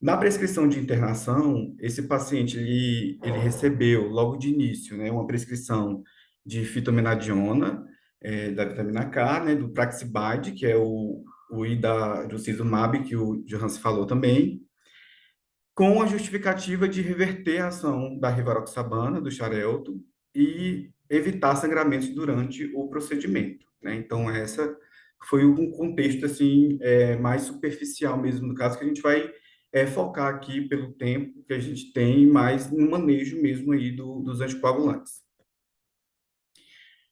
Na prescrição de internação, esse paciente ele recebeu logo de início, né, uma prescrição de fitomenadiona, da vitamina K, né, do Praxibide, que é o Idacizumab, que o Johannes falou também, com a justificativa de reverter a ação da rivaroxabana, do Xarelto, e evitar sangramentos durante o procedimento, né? Então, essa foi um contexto, assim, mais superficial mesmo, no caso, que a gente vai focar aqui pelo tempo que a gente tem, mais no manejo mesmo aí dos anticoagulantes.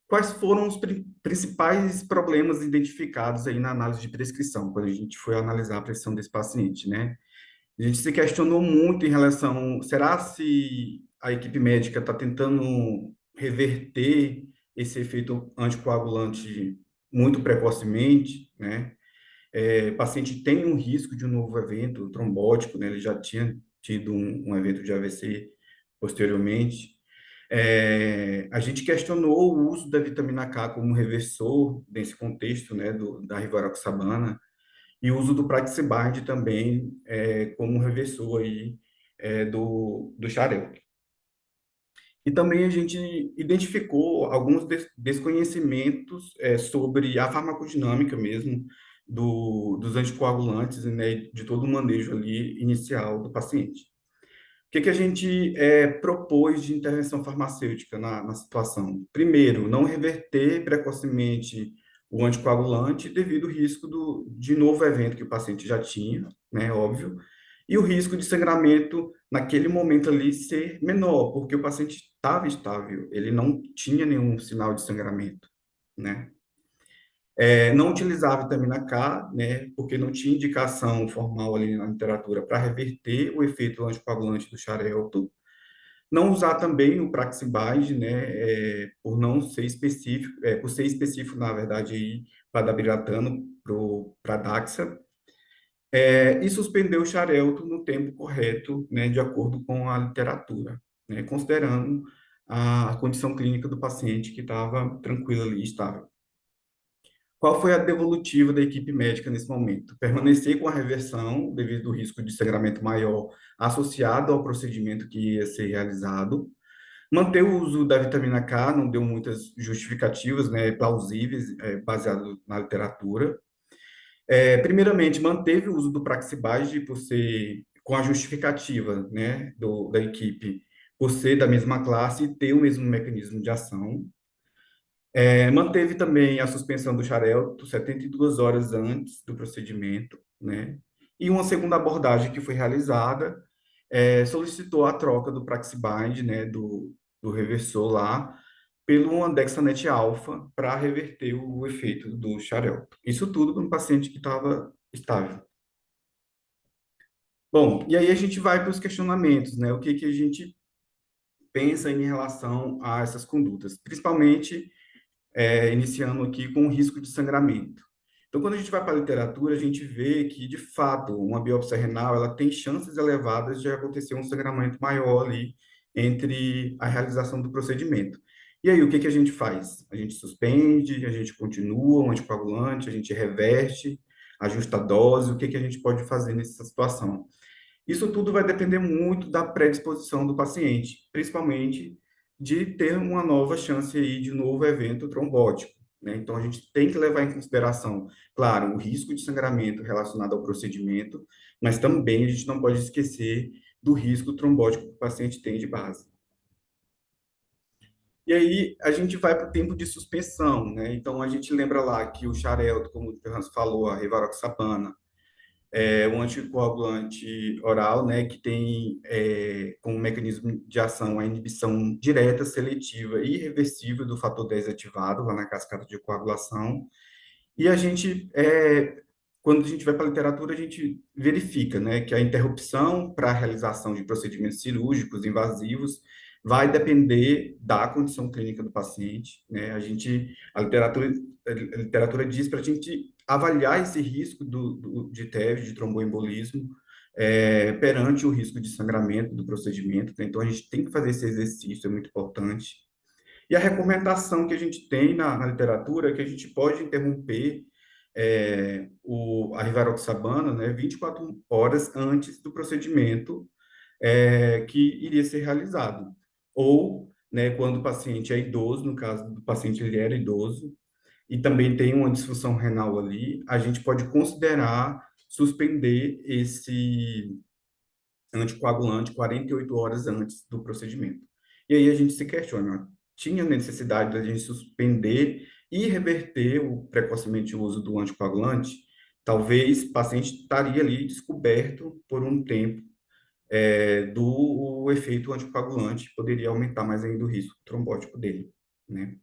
Quais foram os principais problemas identificados aí na análise de prescrição, quando a gente foi analisar a prescrição desse paciente, né? A gente se questionou muito em relação, será se a equipe médica está tentando reverter esse efeito anticoagulante muito precocemente, né? O paciente tem um risco de um novo evento trombótico, né? Ele já tinha tido um evento de AVC posteriormente. A gente questionou o uso da vitamina K como reversor nesse contexto, né, da rivaroxabana, e o uso do Praxibide também como reversor aí, do Xarelto. E também a gente identificou alguns desconhecimentos sobre a farmacodinâmica mesmo dos anticoagulantes, né, de todo o manejo ali inicial do paciente. O que a gente propôs de intervenção farmacêutica na situação? Primeiro, não reverter precocemente o anticoagulante devido ao risco de novo evento que o paciente já tinha, né, óbvio, e o risco de sangramento naquele momento ali ser menor, porque o paciente estava estável, ele não tinha nenhum sinal de sangramento, né? Não utilizar a vitamina K, né, porque não tinha indicação formal ali na literatura para reverter o efeito anticoagulante do xarelto. Não usar também o Praxibide, né, por não ser específico, por ser específico, na verdade, aí, para dabigatran para Daxa, e suspender o xarelto no tempo correto, né, de acordo com a literatura, né, considerando a condição clínica do paciente que estava tranquila ali, estável. Qual foi a devolutiva da equipe médica nesse momento? Permanecer com a reversão devido ao risco de sangramento maior associado ao procedimento que ia ser realizado. Manter o uso da vitamina K, não deu muitas justificativas, né, plausíveis, baseado na literatura. Primeiramente, manteve o uso do Praxibage por ser com a justificativa, né, da equipe, por ser da mesma classe e ter o mesmo mecanismo de ação. Manteve também a suspensão do xarelto 72 horas antes do procedimento, né? E uma segunda abordagem que foi realizada, solicitou a troca do Praxibide, né, do reversor lá, pelo Andexanet alfa para reverter o efeito do xarelto. Isso tudo para um paciente que estava estável. Bom, e aí a gente vai para os questionamentos, né? O que que a gente pensa em relação a essas condutas, principalmente iniciando aqui com o risco de sangramento. Então, quando a gente vai para a literatura, a gente vê que, de fato, uma biópsia renal ela tem chances elevadas de acontecer um sangramento maior ali entre a realização do procedimento. E aí, o que que a gente faz? A gente suspende, a gente continua o anticoagulante, a gente reverte, ajusta a dose, o que que a gente pode fazer nessa situação? Isso tudo vai depender muito da predisposição do paciente, principalmente de ter uma nova chance aí de novo evento trombótico, né? Então, a gente tem que levar em consideração, claro, o risco de sangramento relacionado ao procedimento, mas também a gente não pode esquecer do risco trombótico que o paciente tem de base. E aí, a gente vai para o tempo de suspensão, né? Então, a gente lembra lá que o xarelto, como o Ferraz falou, a rivaroxabana, um anticoagulante oral, né, que tem como mecanismo de ação a inibição direta, seletiva e irreversível do fator 10 ativado lá na cascata de coagulação. E a gente, quando a gente vai para a literatura, a gente verifica, né, que a interrupção para a realização de procedimentos cirúrgicos invasivos vai depender da condição clínica do paciente, né? A literatura diz para a gente avaliar esse risco de TEV, de tromboembolismo, perante o risco de sangramento do procedimento, né? Então, a gente tem que fazer esse exercício, é muito importante. E a recomendação que a gente tem na literatura é que a gente pode interromper a rivaroxabana, né, 24 horas antes do procedimento que iria ser realizado. Ou, né, quando o paciente é idoso, no caso do paciente ele era idoso, e também tem uma disfunção renal ali, a gente pode considerar suspender esse anticoagulante 48 horas antes do procedimento. E aí a gente se questiona, tinha necessidade da gente suspender e reverter precocemente o uso do anticoagulante? Talvez o paciente estaria ali descoberto por um tempo do efeito anticoagulante, poderia aumentar mais ainda o risco trombótico dele, né?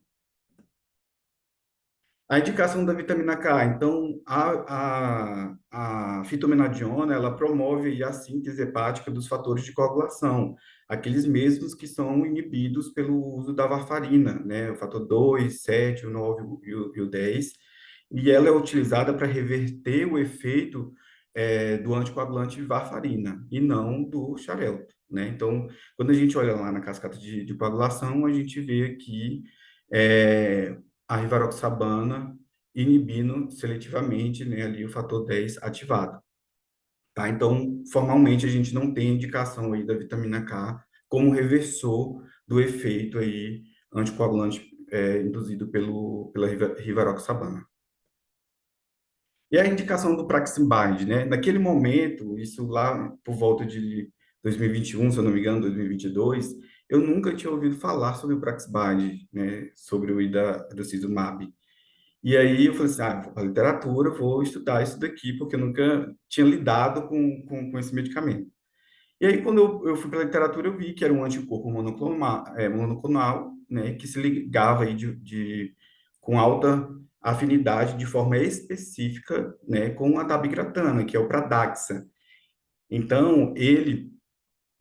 A indicação da vitamina K, então, a fitomenadiona, ela promove aí a síntese hepática dos fatores de coagulação, aqueles mesmos que são inibidos pelo uso da varfarina, né, o fator 2, 7, o 9 e o 10, e ela é utilizada para reverter o efeito do anticoagulante varfarina, e não do xarelto, né? Então, quando a gente olha lá na cascata de coagulação, a gente vê aqui é, a rivaroxabana inibindo seletivamente, né, ali o fator 10 ativado, tá? Então, formalmente, a gente não tem indicação aí da vitamina K como reversor do efeito aí anticoagulante induzido pela rivaroxabana. E a indicação do Praxibide, né? Naquele momento, isso lá por volta de 2021, se eu não me engano, 2022, eu nunca tinha ouvido falar sobre o Praxibide, né? Sobre o idarucizumab. E aí eu falei assim, vou para a literatura, vou estudar isso daqui, porque eu nunca tinha lidado com esse medicamento. E aí, quando eu fui para a literatura, eu vi que era um anticorpo monoclonal, né, que se ligava aí com alta afinidade de forma específica, né, com a dabigatran, que é o Pradaxa. Então, ele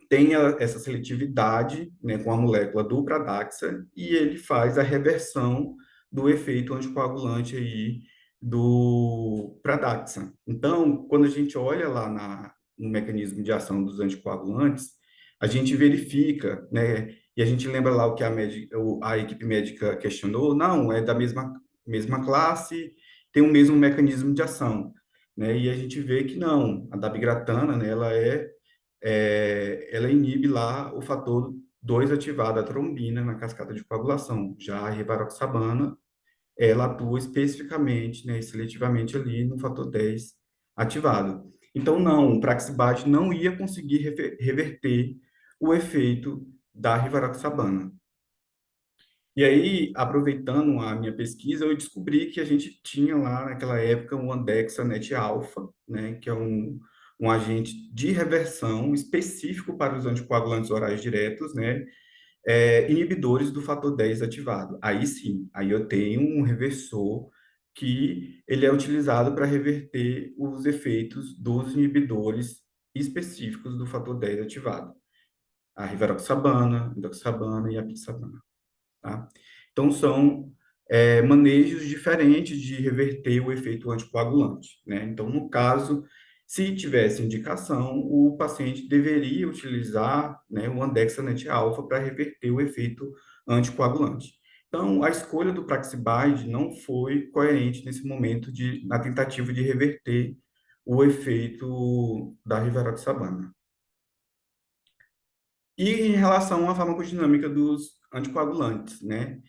tem essa seletividade, né, com a molécula do Pradaxa e ele faz a reversão do efeito anticoagulante aí do Pradaxa. Então, quando a gente olha lá no mecanismo de ação dos anticoagulantes, a gente verifica, né, e a gente lembra lá o que a equipe médica questionou, não, é da mesma classe, tem o mesmo mecanismo de ação, né, e a gente vê que não, a dabigatran, né, ela inibe lá o fator 2 ativado, a trombina, na cascata de coagulação. Já a rivaroxabana, ela atua especificamente, né, e seletivamente ali no fator 10 ativado. Então, não, o Praxibate não ia conseguir reverter o efeito da rivaroxabana. E aí, aproveitando a minha pesquisa, eu descobri que a gente tinha lá naquela época um andexanet-alfa, né, que é um agente de reversão específico para os anticoagulantes orais diretos, né, inibidores do fator 10 ativado. Aí sim, aí eu tenho um reversor que ele é utilizado para reverter os efeitos dos inibidores específicos do fator 10 ativado. A rivaroxabana, indoxabana e a apixabana. Tá? Então, são manejos diferentes de reverter o efeito anticoagulante, né? Então, no caso, se tivesse indicação, o paciente deveria utilizar, né, o andexanet-alfa para reverter o efeito anticoagulante. Então, a escolha do Praxibide não foi coerente nesse momento na tentativa de reverter o efeito da rivaroxabana. E em relação à farmacodinâmica dos anticoagulantes, né?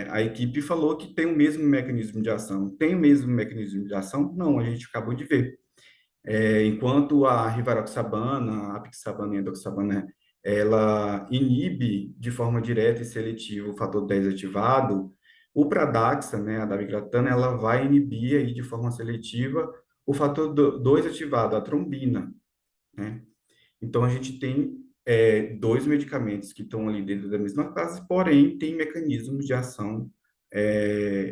A equipe falou que tem o mesmo mecanismo de ação. Tem o mesmo mecanismo de ação? Não, a gente acabou de ver. Enquanto a rivaroxabana, a apixabana e a endoxabana, ela inibe de forma direta e seletiva o fator 10 ativado, o Pradaxa, né, a dabigatran, ela vai inibir aí de forma seletiva o fator 2 ativado, a trombina, né? Então, a gente tem dois medicamentos que estão ali dentro da mesma classe, porém, têm mecanismos de ação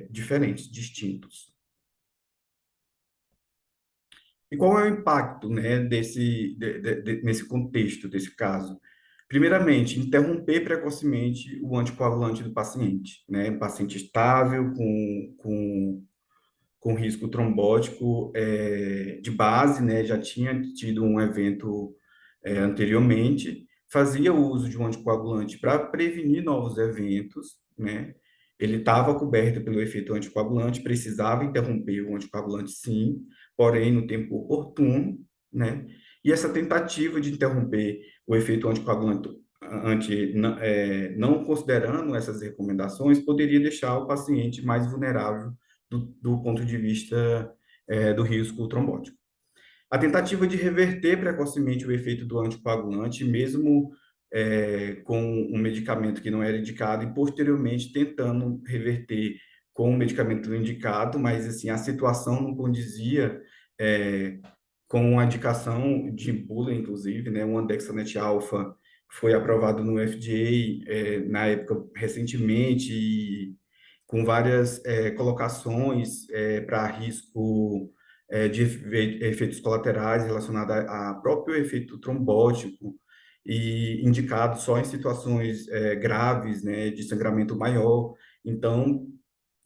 diferentes, distintos. E qual é o impacto, né, nesse contexto, desse caso? Primeiramente, interromper precocemente o anticoagulante do paciente, né? Paciente estável, com risco trombótico de base, né? Já tinha tido um evento anteriormente, fazia uso de um anticoagulante para prevenir novos eventos, né? Ele estava coberto pelo efeito anticoagulante, precisava interromper o anticoagulante, sim, porém no tempo oportuno, né? E essa tentativa de interromper o efeito anticoagulante não considerando essas recomendações, poderia deixar o paciente mais vulnerável do ponto de vista do risco trombótico. A tentativa de reverter precocemente o efeito do anticoagulante, mesmo com um medicamento que não era indicado, e posteriormente tentando reverter com o medicamento indicado, mas assim, a situação não condizia com a indicação de bula, inclusive, né? O andexanet-alfa foi aprovado no FDA na época recentemente, e com várias colocações para risco de efeitos colaterais relacionados a próprio efeito trombótico e indicado só em situações graves, né, de sangramento maior. Então,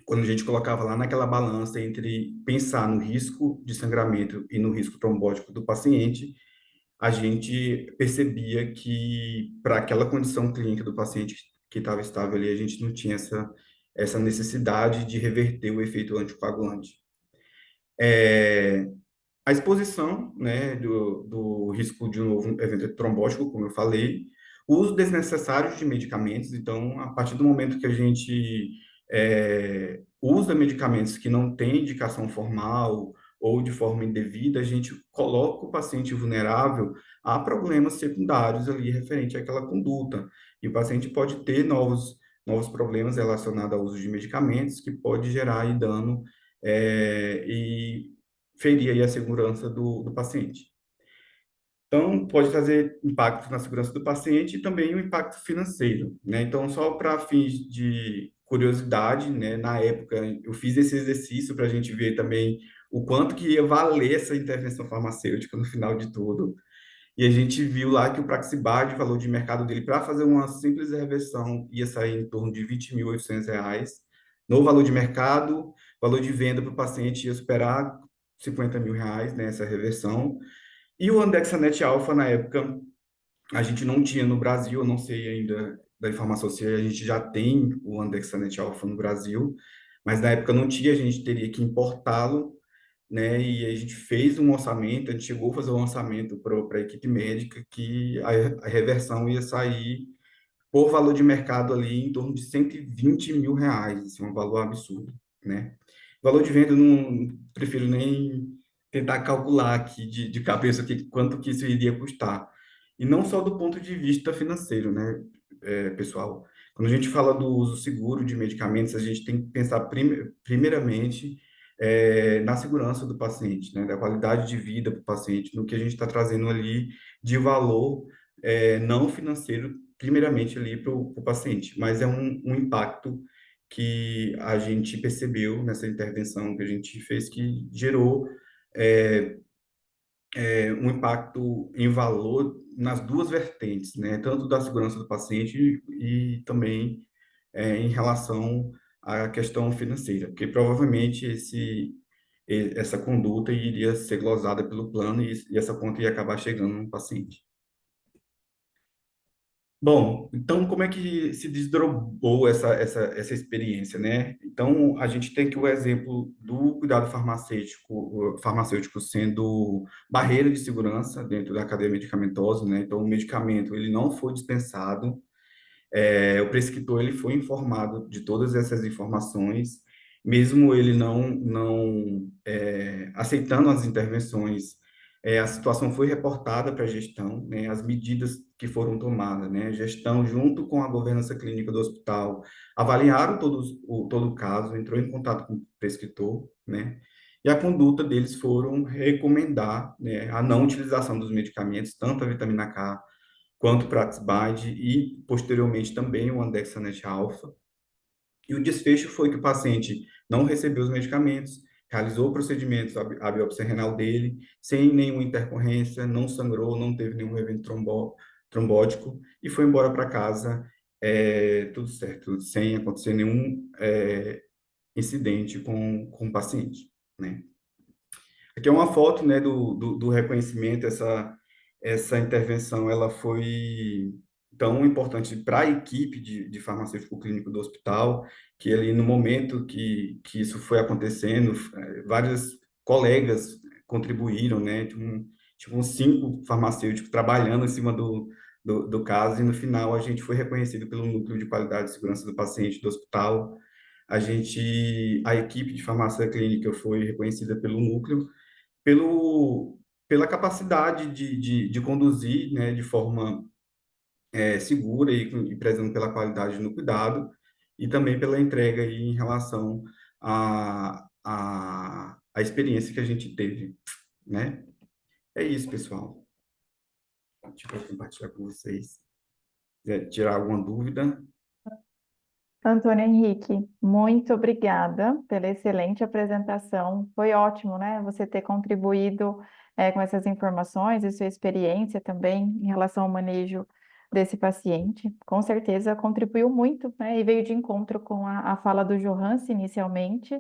quando a gente colocava lá naquela balança entre pensar no risco de sangramento e no risco trombótico do paciente, a gente percebia que para aquela condição clínica do paciente que estava estável ali, a gente não tinha essa necessidade de reverter o efeito anticoagulante. A exposição, né, do risco de um novo evento trombótico, como eu falei, o uso desnecessário de medicamentos. Então, a partir do momento que a gente usa medicamentos que não têm indicação formal ou de forma indevida, a gente coloca o paciente vulnerável a problemas secundários ali referente àquela conduta. E o paciente pode ter novos problemas relacionados ao uso de medicamentos que pode gerar aí dano e ferir aí a segurança do paciente. Então, pode trazer impacto na segurança do paciente e também um impacto financeiro, né? Então, só para fins de curiosidade, né? Na época, eu fiz esse exercício para a gente ver também o quanto que ia valer essa intervenção farmacêutica no final de tudo. E a gente viu lá que o Praxibad, o valor de mercado dele, para fazer uma simples reversão, ia sair em torno de R$ 20.800. No valor de mercado, valor de venda para o paciente ia superar R$ 50.000, né, essa reversão. E o Andexanet Alpha, na época, a gente não tinha no Brasil, eu não sei ainda da informação se a gente já tem o Andexanet Alpha no Brasil, mas na época não tinha, a gente teria que importá-lo, né? E a gente fez um orçamento, a gente chegou a fazer um orçamento para a equipe médica que a reversão ia sair por valor de mercado ali em torno de R$ 120.000, assim, um valor absurdo, né? Valor de venda, eu não prefiro nem tentar calcular aqui de cabeça quanto que isso iria custar. E não só do ponto de vista financeiro, né, pessoal? Quando a gente fala do uso seguro de medicamentos, a gente tem que pensar primeiramente na segurança do paciente, né, da qualidade de vida para o paciente, no que a gente está trazendo ali de valor não financeiro, primeiramente ali para o paciente, mas é um impacto que a gente percebeu nessa intervenção que a gente fez que gerou é, um impacto em valor nas duas vertentes, né? Tanto da segurança do paciente e também em relação à questão financeira, porque provavelmente essa conduta iria ser glosada pelo plano e essa conta ia acabar chegando no paciente. Bom, então como é que se desdobrou essa experiência, né? Então, a gente tem aqui o exemplo do cuidado farmacêutico sendo barreira de segurança dentro da cadeia medicamentosa, né? Então, o medicamento, ele não foi dispensado, o prescritor ele foi informado de todas essas informações, mesmo ele não aceitando as intervenções, a situação foi reportada para a gestão, né, as medidas que foram tomadas, né, a gestão junto com a governança clínica do hospital avaliaram todo o caso, entrou em contato com o prescritor, né, e a conduta deles foram recomendar, né, a não utilização dos medicamentos, tanto a vitamina K quanto o Praxibad e, posteriormente, também o Andexanet Alfa. E o desfecho foi que o paciente não recebeu os medicamentos, realizou procedimentos, a biópsia renal dele, sem nenhuma intercorrência, não sangrou, não teve nenhum evento trombótico e foi embora para casa, tudo certo, sem acontecer nenhum incidente com o paciente, né? Aqui é uma foto, né, do reconhecimento, essa intervenção, ela foi tão importante para a equipe de farmacêutico clínico do hospital, que ali no momento que isso foi acontecendo, vários colegas contribuíram, né, tipo uns 5 farmacêuticos trabalhando em cima do caso, e no final a gente foi reconhecido pelo Núcleo de Qualidade e Segurança do Paciente do hospital, a equipe de farmácia clínica foi reconhecida pelo núcleo, pelo, pela capacidade de conduzir, né, de forma segura e prezando pela qualidade no cuidado, e também pela entrega aí em relação à experiência que a gente teve, né? É isso, pessoal. Deixa eu compartilhar com vocês. Se quiser tirar alguma dúvida. Antônio Henrique, muito obrigada pela excelente apresentação. Foi ótimo, né? Você ter contribuído com essas informações e sua experiência também em relação ao manejo desse paciente. Com certeza contribuiu muito, né? E veio de encontro com a fala do Johanse inicialmente.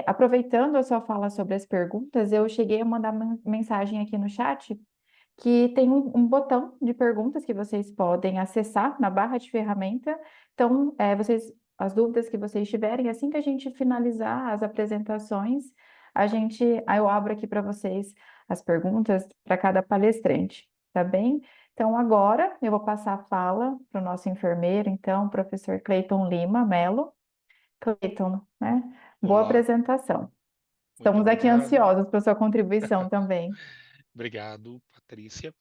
Aproveitando a sua fala sobre as perguntas, eu cheguei a mandar mensagem aqui no chat que tem um botão de perguntas que vocês podem acessar na barra de ferramenta. Então, as dúvidas que vocês tiverem, assim que a gente finalizar as apresentações, aí eu abro aqui para vocês as perguntas para cada palestrante, tá bem? Então, agora eu vou passar a fala para o nosso enfermeiro, então, professor Cleiton Lima Melo. Cleiton, né? Boa Olá, apresentação. muito Estamos aqui obrigado. ansiosos para sua contribuição também. Obrigado, Patrícia.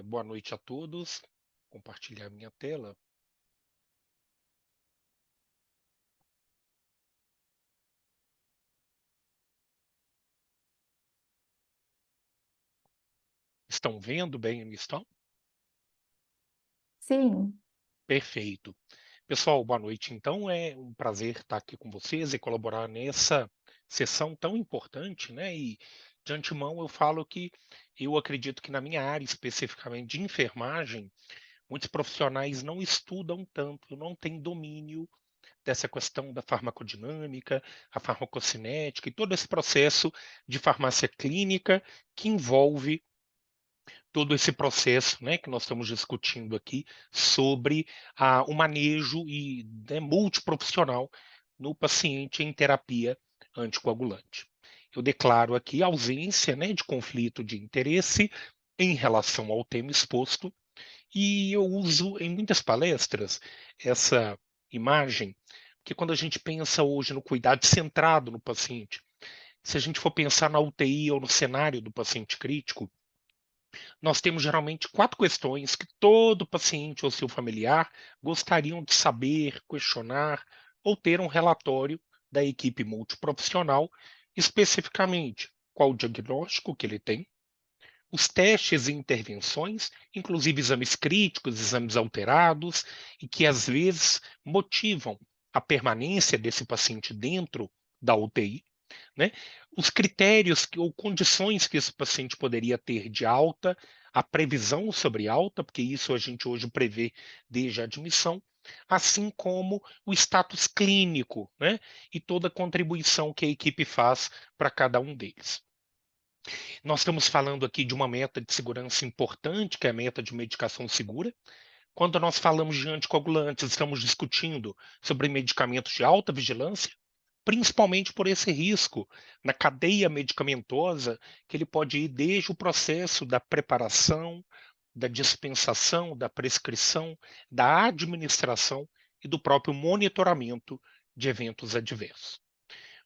Boa noite a todos. Compartilhar minha tela. Estão vendo bem a estão? Sim. Perfeito. Pessoal, boa noite. Então, é um prazer estar aqui com vocês e colaborar nessa sessão tão importante, né? E de antemão eu falo que eu acredito que na minha área, especificamente de enfermagem, muitos profissionais não estudam tanto, não têm domínio dessa questão da farmacodinâmica, a farmacocinética e todo esse processo de farmácia clínica que envolve todo esse processo, né, que nós estamos discutindo aqui sobre o manejo multiprofissional no paciente em terapia anticoagulante. Eu declaro aqui a ausência, né, de conflito de interesse em relação ao tema exposto e eu uso em muitas palestras essa imagem, que quando a gente pensa hoje no cuidado centrado no paciente, se a gente for pensar na UTI ou no cenário do paciente crítico, nós temos geralmente 4 questões que todo paciente ou seu familiar gostariam de saber, questionar ou ter um relatório da equipe multiprofissional, especificamente qual o diagnóstico que ele tem, os testes e intervenções, inclusive exames críticos, exames alterados, e que às vezes motivam a permanência desse paciente dentro da UTI, né? Os critérios ou condições que esse paciente poderia ter de alta, a previsão sobre alta, porque isso a gente hoje prevê desde a admissão, assim como o status clínico, né? E toda a contribuição que a equipe faz para cada um deles. Nós estamos falando aqui de uma meta de segurança importante, que é a meta de medicação segura. Quando nós falamos de anticoagulantes, estamos discutindo sobre medicamentos de alta vigilância, principalmente por esse risco na cadeia medicamentosa, que ele pode ir desde o processo da preparação, da dispensação, da prescrição, da administração e do próprio monitoramento de eventos adversos.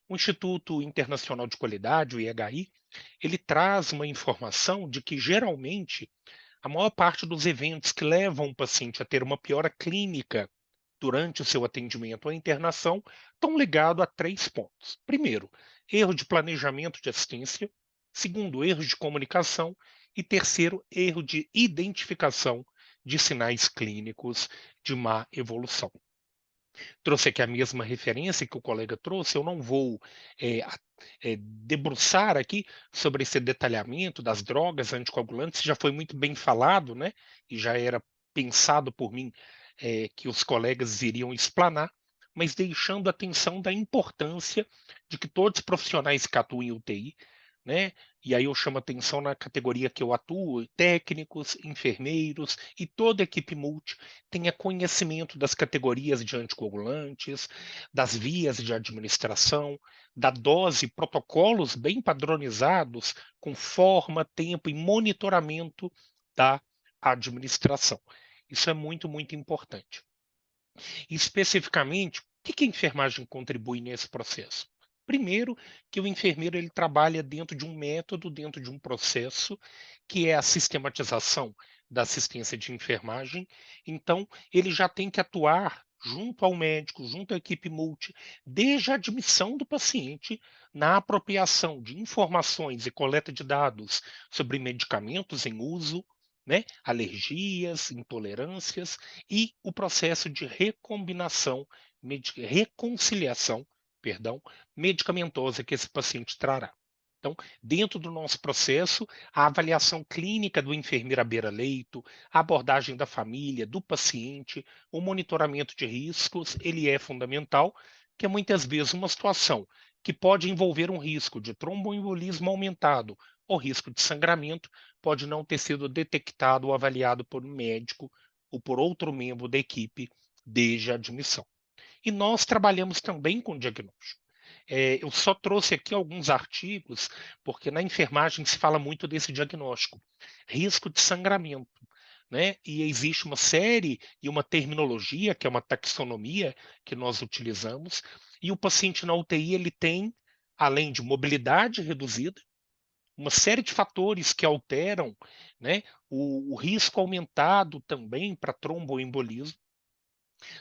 O Instituto Internacional de Qualidade, o IHI, ele traz uma informação de que, geralmente, a maior parte dos eventos que levam o paciente a ter uma piora clínica durante o seu atendimento ou internação estão ligados a 3 pontos. Primeiro, erro de planejamento de assistência. Segundo, erros de comunicação. E terceiro, erro de identificação de sinais clínicos de má evolução. Trouxe aqui a mesma referência que o colega trouxe, eu não vou debruçar aqui sobre esse detalhamento das drogas anticoagulantes, já foi muito bem falado, né? E já era pensado por mim que os colegas iriam explanar, mas deixando atenção da importância de que todos os profissionais que atuam em UTI, né? E aí eu chamo atenção na categoria que eu atuo, técnicos, enfermeiros e toda a equipe multi tenha conhecimento das categorias de anticoagulantes, das vias de administração, da dose, protocolos bem padronizados com forma, tempo e monitoramento da administração. Isso é muito, muito importante. Especificamente, o que a enfermagem contribui nesse processo? Primeiro, que o enfermeiro ele trabalha dentro de um método, dentro de um processo, que é a sistematização da assistência de enfermagem. Então, ele já tem que atuar junto ao médico, junto à equipe multi, desde a admissão do paciente, na apropriação de informações e coleta de dados sobre medicamentos em uso, né, alergias, intolerâncias e o processo de reconciliação, perdão, medicamentosa que esse paciente trará. Então, dentro do nosso processo, a avaliação clínica do enfermeiro à beira-leito, a abordagem da família, do paciente, o monitoramento de riscos, ele é fundamental, que é muitas vezes uma situação que pode envolver um risco de tromboembolismo aumentado ou risco de sangramento, pode não ter sido detectado ou avaliado por um médico ou por outro membro da equipe desde a admissão. E nós trabalhamos também com diagnóstico. Eu só trouxe aqui alguns artigos, porque na enfermagem se fala muito desse diagnóstico. Risco de sangramento, né? E existe uma série e uma terminologia, que é uma taxonomia que nós utilizamos, e o paciente na UTI ele tem, além de mobilidade reduzida, uma série de fatores que alteram, né, o risco aumentado também para tromboembolismo.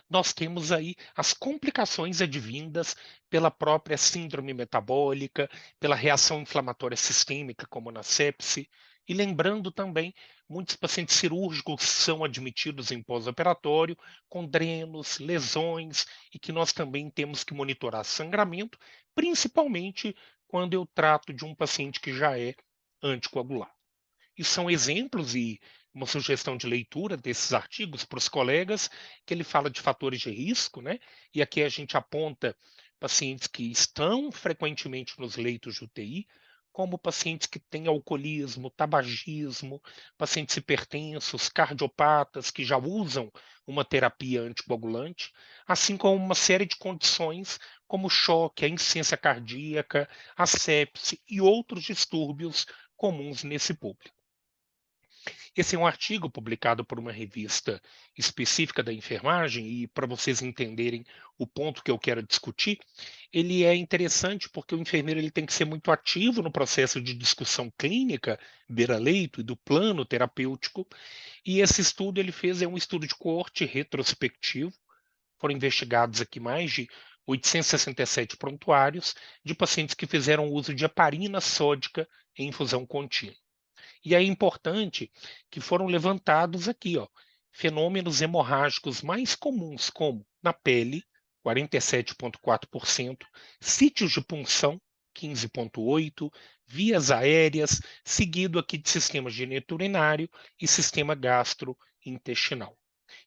Nós temos aí as complicações advindas pela própria síndrome metabólica, pela reação inflamatória sistêmica, como na sepse, E lembrando também, muitos pacientes cirúrgicos são admitidos em pós-operatório com drenos, lesões, e que nós também temos que monitorar sangramento, principalmente quando eu trato de um paciente que já é anticoagulado. E são exemplos e uma sugestão de leitura desses artigos para os colegas, que ele fala de fatores de risco, né? E aqui a gente aponta pacientes que estão frequentemente nos leitos de UTI, como pacientes que têm alcoolismo, tabagismo, pacientes hipertensos, cardiopatas que já usam uma terapia anticoagulante, assim como uma série de condições como o choque, a insuficiência cardíaca, a sepse e outros distúrbios comuns nesse público. Esse é um artigo publicado por uma revista específica da enfermagem, e para vocês entenderem o ponto que eu quero discutir, ele é interessante porque o enfermeiro ele tem que ser muito ativo no processo de discussão clínica, beira-leito e do plano terapêutico, e esse estudo ele fez é um estudo de coorte retrospectivo, foram investigados aqui mais de 867 prontuários de pacientes que fizeram uso de heparina sódica em infusão contínua. E é importante que foram levantados aqui, ó, fenômenos hemorrágicos mais comuns, como na pele, 47,4%, sítios de punção, 15,8%, vias aéreas, seguido aqui de sistema geniturinário e sistema gastrointestinal.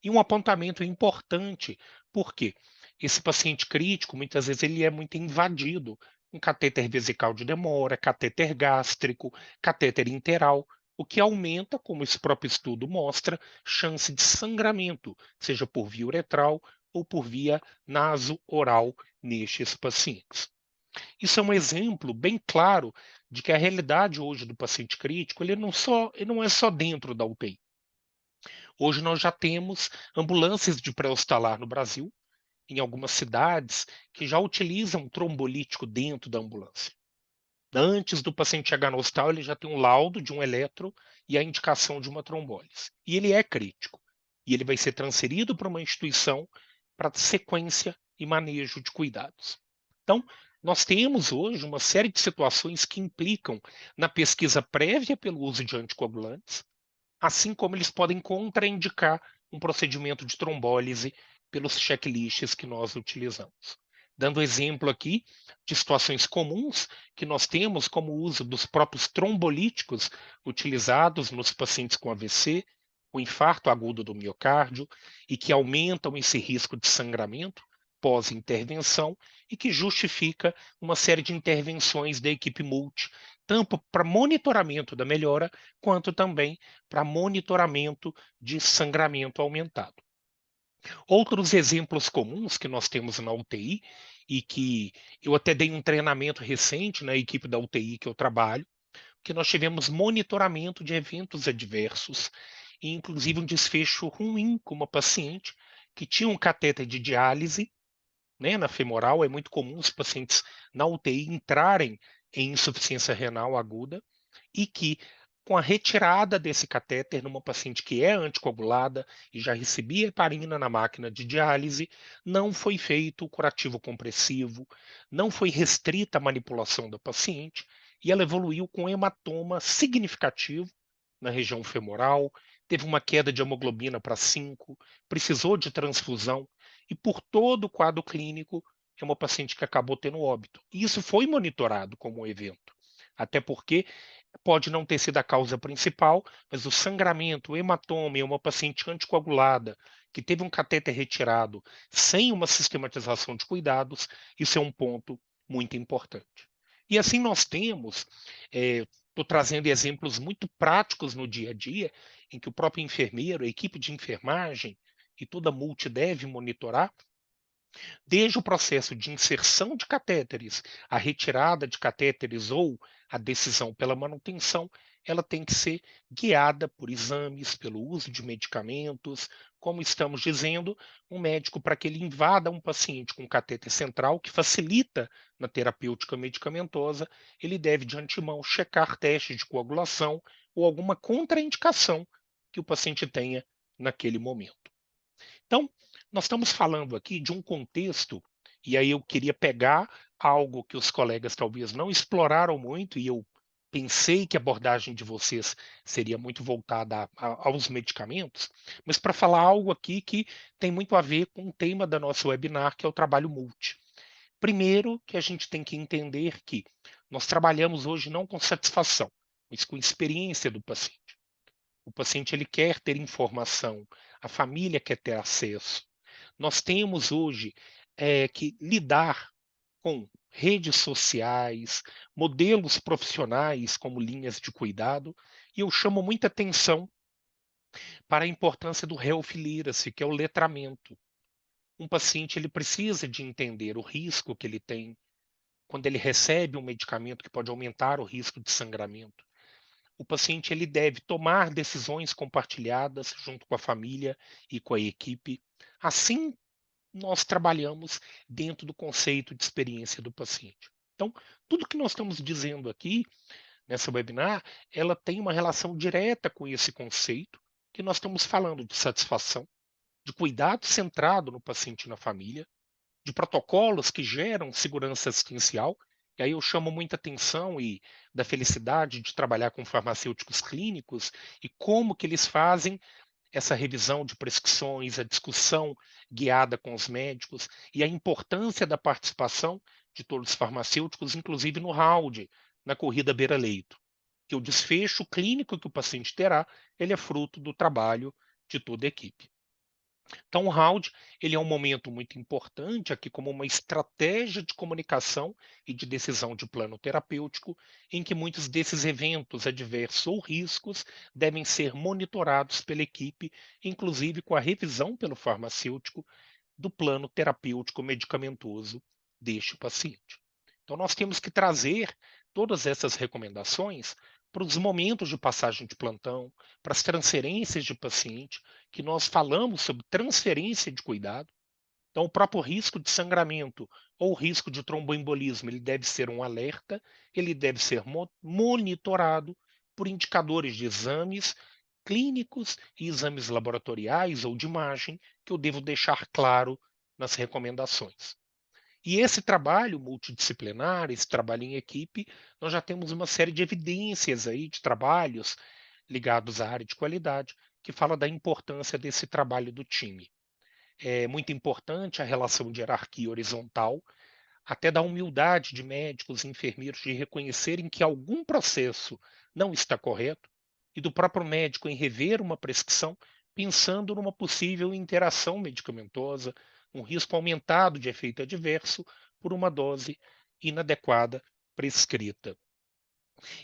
E um apontamento importante, porque esse paciente crítico, muitas vezes, ele é muito invadido com catéter vesical de demora, catéter gástrico, catéter interal, o que aumenta, como esse próprio estudo mostra, chance de sangramento, seja por via uretral ou por via naso-oral nestes pacientes. Isso é um exemplo bem claro de que a realidade hoje do paciente crítico ele não é só dentro da UTI. Hoje nós já temos ambulâncias de pré-hospitalar no Brasil, em algumas cidades, que já utilizam trombolítico dentro da ambulância. Antes do paciente chegar no hospital, ele já tem um laudo de um eletro e a indicação de uma trombólise. E ele é crítico. E ele vai ser transferido para uma instituição para sequência e manejo de cuidados. Então, nós temos hoje uma série de situações que implicam na pesquisa prévia pelo uso de anticoagulantes, assim como eles podem contraindicar um procedimento de trombólise pelos checklists que nós utilizamos. Dando exemplo aqui de situações comuns que nós temos, como o uso dos próprios trombolíticos utilizados nos pacientes com AVC, o infarto agudo do miocárdio, e que aumentam esse risco de sangramento pós-intervenção e que justifica uma série de intervenções da equipe multi, tanto para monitoramento da melhora, quanto também para monitoramento de sangramento aumentado. Outros exemplos comuns que nós temos na UTI, e que eu até dei um treinamento recente na equipe da UTI que eu trabalho, que nós tivemos monitoramento de eventos adversos, e inclusive um desfecho ruim com uma paciente que tinha um catéter de diálise, né, na femoral. É muito comum os pacientes na UTI entrarem em insuficiência renal aguda, e que, com a retirada desse catéter numa paciente que é anticoagulada e já recebia heparina na máquina de diálise, não foi feito o curativo compressivo, não foi restrita a manipulação da paciente, e ela evoluiu com hematoma significativo na região femoral, teve uma queda de hemoglobina para 5, precisou de transfusão, e por todo o quadro clínico é uma paciente que acabou tendo óbito. E isso foi monitorado como um evento, até porque pode não ter sido a causa principal, mas o sangramento, o hematoma em uma paciente anticoagulada que teve um catéter retirado sem uma sistematização de cuidados, isso é um ponto muito importante. E assim nós temos, estou trazendo exemplos muito práticos no dia a dia, em que o próprio enfermeiro, a equipe de enfermagem e toda a multi deve monitorar, desde o processo de inserção de catéteres, a retirada de catéteres ou a decisão pela manutenção, ela tem que ser guiada por exames, pelo uso de medicamentos, como estamos dizendo, um médico, para que ele invada um paciente com catéter central, que facilita na terapêutica medicamentosa, ele deve de antemão checar testes de coagulação ou alguma contraindicação que o paciente tenha naquele momento. Então, nós estamos falando aqui de um contexto, e aí eu queria pegar algo que os colegas talvez não exploraram muito, e eu pensei que a abordagem de vocês seria muito voltada aos medicamentos, mas para falar algo aqui que tem muito a ver com o tema da nossa webinar, que é o trabalho multi. Primeiro, que a gente tem que entender que nós trabalhamos hoje não com satisfação, mas com experiência do paciente. O paciente ele quer ter informação, a família quer ter acesso. Nós temos hoje que lidar com redes sociais, modelos profissionais como linhas de cuidado, e eu chamo muita atenção para a importância do health literacy, que é o letramento. Um paciente ele precisa de entender o risco que ele tem quando ele recebe um medicamento que pode aumentar o risco de sangramento. O paciente ele deve tomar decisões compartilhadas junto com a família e com a equipe. Assim, nós trabalhamos dentro do conceito de experiência do paciente. Então, tudo que nós estamos dizendo aqui nessa webinar, ela tem uma relação direta com esse conceito que nós estamos falando de satisfação, de cuidado centrado no paciente e na família, de protocolos que geram segurança assistencial. E aí eu chamo muita atenção e da felicidade de trabalhar com farmacêuticos clínicos e como que eles fazem essa revisão de prescrições, a discussão guiada com os médicos e a importância da participação de todos os farmacêuticos, inclusive no round, na corrida beira-leito, que o desfecho clínico que o paciente terá, ele é fruto do trabalho de toda a equipe. Então, o round ele é um momento muito importante aqui como uma estratégia de comunicação e de decisão de plano terapêutico, em que muitos desses eventos adversos ou riscos devem ser monitorados pela equipe, inclusive com a revisão pelo farmacêutico do plano terapêutico medicamentoso deste paciente. Então, nós temos que trazer todas essas recomendações para os momentos de passagem de plantão, para as transferências de paciente, que nós falamos sobre transferência de cuidado. Então, o próprio risco de sangramento ou risco de tromboembolismo, ele deve ser um alerta, ele deve ser monitorado por indicadores de exames clínicos e exames laboratoriais ou de imagem que eu devo deixar claro nas recomendações. E esse trabalho multidisciplinar, esse trabalho em equipe, nós já temos uma série de evidências aí de trabalhos ligados à área de qualidade que fala da importância desse trabalho do time. É muito importante a relação de hierarquia horizontal, até da humildade de médicos e enfermeiros de reconhecerem que algum processo não está correto e do próprio médico em rever uma prescrição pensando numa possível interação medicamentosa, um risco aumentado de efeito adverso por uma dose inadequada prescrita.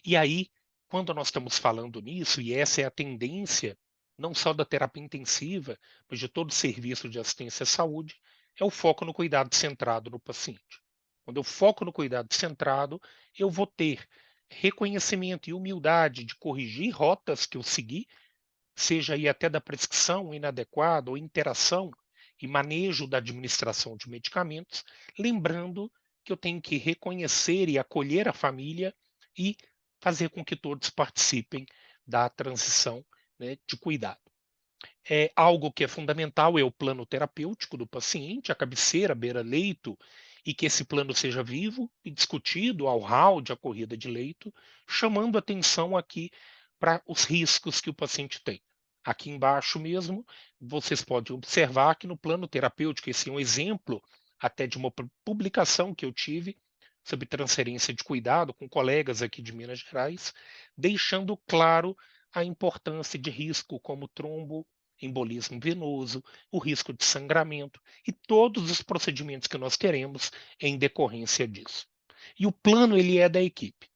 E aí, quando nós estamos falando nisso, e essa é a tendência, não só da terapia intensiva, mas de todo o serviço de assistência à saúde, é o foco no cuidado centrado no paciente. Quando eu foco no cuidado centrado, eu vou ter reconhecimento e humildade de corrigir rotas que eu segui, seja aí até da prescrição inadequada ou interação e manejo da administração de medicamentos, lembrando que eu tenho que reconhecer e acolher a família e fazer com que todos participem da transição, né, de cuidado. Algo que é fundamental é o plano terapêutico do paciente, a cabeceira, beira-leito, e que esse plano seja vivo e discutido ao round, a corrida de leito, chamando atenção aqui para os riscos que o paciente tem. Aqui embaixo mesmo, vocês podem observar que no plano terapêutico, esse é um exemplo até de uma publicação que eu tive sobre transferência de cuidado com colegas aqui de Minas Gerais, deixando claro a importância de risco como tromboembolismo venoso, o risco de sangramento e todos os procedimentos que nós queremos em decorrência disso. E o plano ele é da equipe.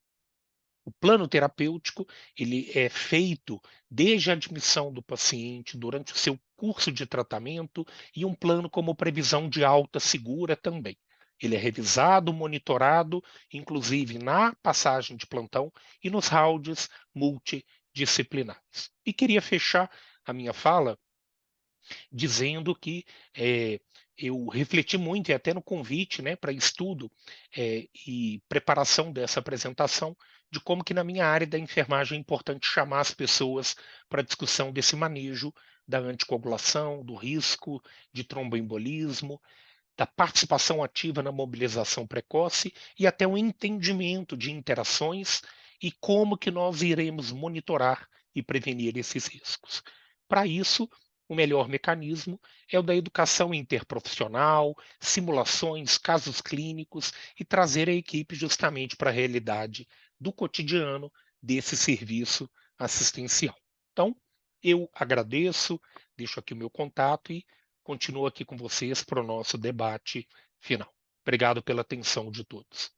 O plano terapêutico ele é feito desde a admissão do paciente, durante o seu curso de tratamento e um plano como previsão de alta segura também. Ele é revisado, monitorado, inclusive na passagem de plantão e nos rounds multidisciplinares. E queria fechar a minha fala dizendo que eu refleti muito, e até no convite, né, para estudo e preparação dessa apresentação, de como que na minha área da enfermagem é importante chamar as pessoas para a discussão desse manejo da anticoagulação, do risco de tromboembolismo, da participação ativa na mobilização precoce e até o entendimento de interações e como que nós iremos monitorar e prevenir esses riscos. Para isso, o melhor mecanismo é o da educação interprofissional, simulações, casos clínicos e trazer a equipe justamente para a realidade do cotidiano desse serviço assistencial. Então, eu agradeço, deixo aqui o meu contato e continuo aqui com vocês para o nosso debate final. Obrigado pela atenção de todos.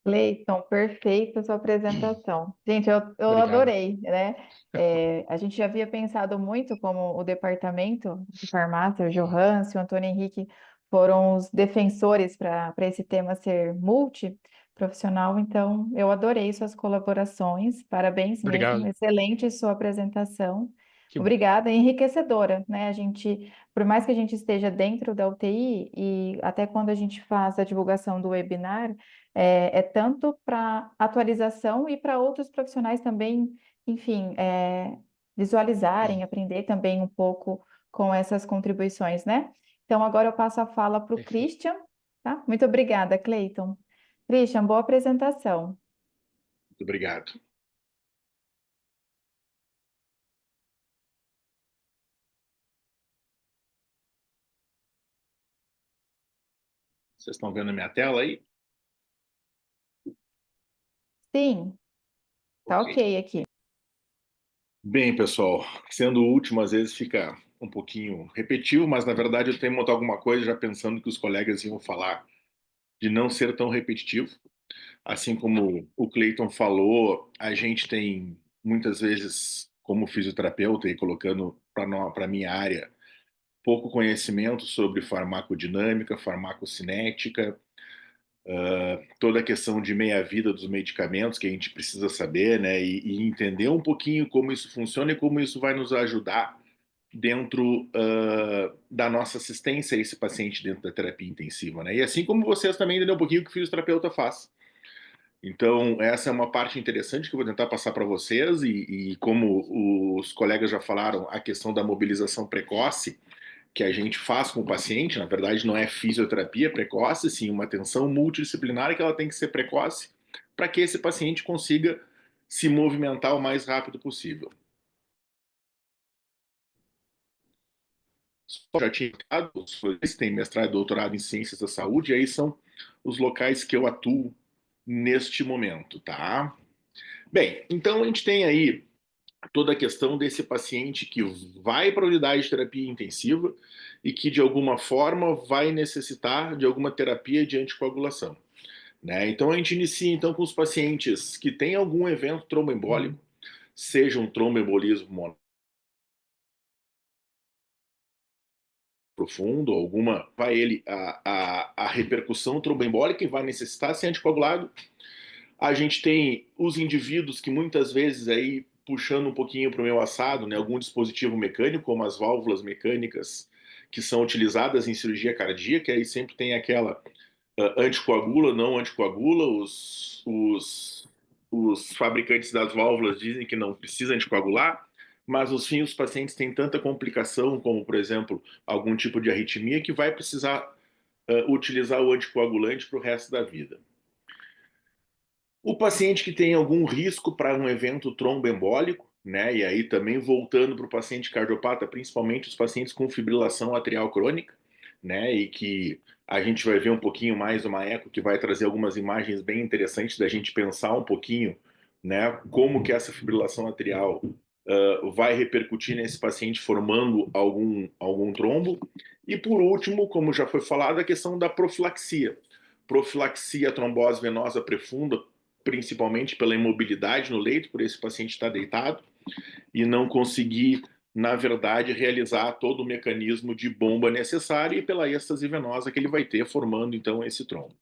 Cleiton, perfeita a sua apresentação. Gente, eu Obrigado. adorei, né? A gente já havia pensado muito como o departamento de farmácia, o Johansi, o Antônio Henrique, foram os defensores para esse tema ser multiprofissional, então eu adorei suas colaborações, parabéns mesmo, Obrigado. excelente sua apresentação. Que bom. Obrigada, enriquecedora, né? Por mais que a gente esteja dentro da UTI e até quando a gente faz a divulgação do webinar, é tanto para atualização e para outros profissionais também, enfim, visualizarem, aprender também um pouco com essas contribuições, né? Então, agora eu passo a fala para o Perfeito. Christian, tá? Muito obrigada, Cleiton. Christian, boa apresentação. Muito obrigado. Vocês estão vendo a minha tela aí? Sim, tá Ok. ok aqui. Bem, pessoal, sendo o último, às vezes fica um pouquinho repetitivo, mas na verdade eu tenho que montar alguma coisa já pensando que os colegas iam falar de não ser tão repetitivo. Assim como o Cleiton falou, a gente tem muitas vezes, como fisioterapeuta e colocando para a minha área, pouco conhecimento sobre farmacodinâmica, farmacocinética, toda a questão de meia-vida dos medicamentos que a gente precisa saber, né, e entender um pouquinho como isso funciona e como isso vai nos ajudar dentro da nossa assistência a esse paciente dentro da terapia intensiva, né? E assim como vocês também entendem um pouquinho o que o fisioterapeuta faz. Então, essa é uma parte interessante que eu vou tentar passar para vocês, e como os colegas já falaram, a questão da mobilização precoce que a gente faz com o paciente, na verdade não é fisioterapia precoce, sim uma atenção multidisciplinar que ela tem que ser precoce para que esse paciente consiga se movimentar o mais rápido possível. Já tinha indicado, os têm mestrado e doutorado em ciências da saúde, e aí são os locais que eu atuo neste momento, tá? Bem, então a gente tem aí toda a questão desse paciente que vai para a unidade de terapia intensiva e que de alguma forma vai necessitar de alguma terapia de anticoagulação, né? Então a gente inicia então com os pacientes que têm algum evento tromboembólico, seja um tromboembolismo profundo, alguma, vai ele a repercussão tromboembólica e vai necessitar ser anticoagulado. A gente tem os indivíduos que muitas vezes aí, puxando um pouquinho para o meu assado, né, algum dispositivo mecânico, como as válvulas mecânicas que são utilizadas em cirurgia cardíaca, aí sempre tem aquela anticoagula, não anticoagula, os fabricantes das válvulas dizem que não precisa anticoagular, mas os pacientes têm tanta complicação, como por exemplo, algum tipo de arritmia, que vai precisar utilizar o anticoagulante para o resto da vida. O paciente que tem algum risco para um evento tromboembólico, né? E aí também voltando para o paciente cardiopata, principalmente os pacientes com fibrilação atrial crônica, né? E que a gente vai ver um pouquinho mais uma eco que vai trazer algumas imagens bem interessantes da gente pensar um pouquinho, né? Como que essa fibrilação atrial vai repercutir nesse paciente formando algum trombo. E por último, como já foi falado, a questão da profilaxia. Profilaxia trombose venosa profunda, principalmente pela imobilidade no leito, por esse paciente estar deitado e não conseguir, na verdade, realizar todo o mecanismo de bomba necessário, e pela êxtase venosa que ele vai ter, formando então esse trombo.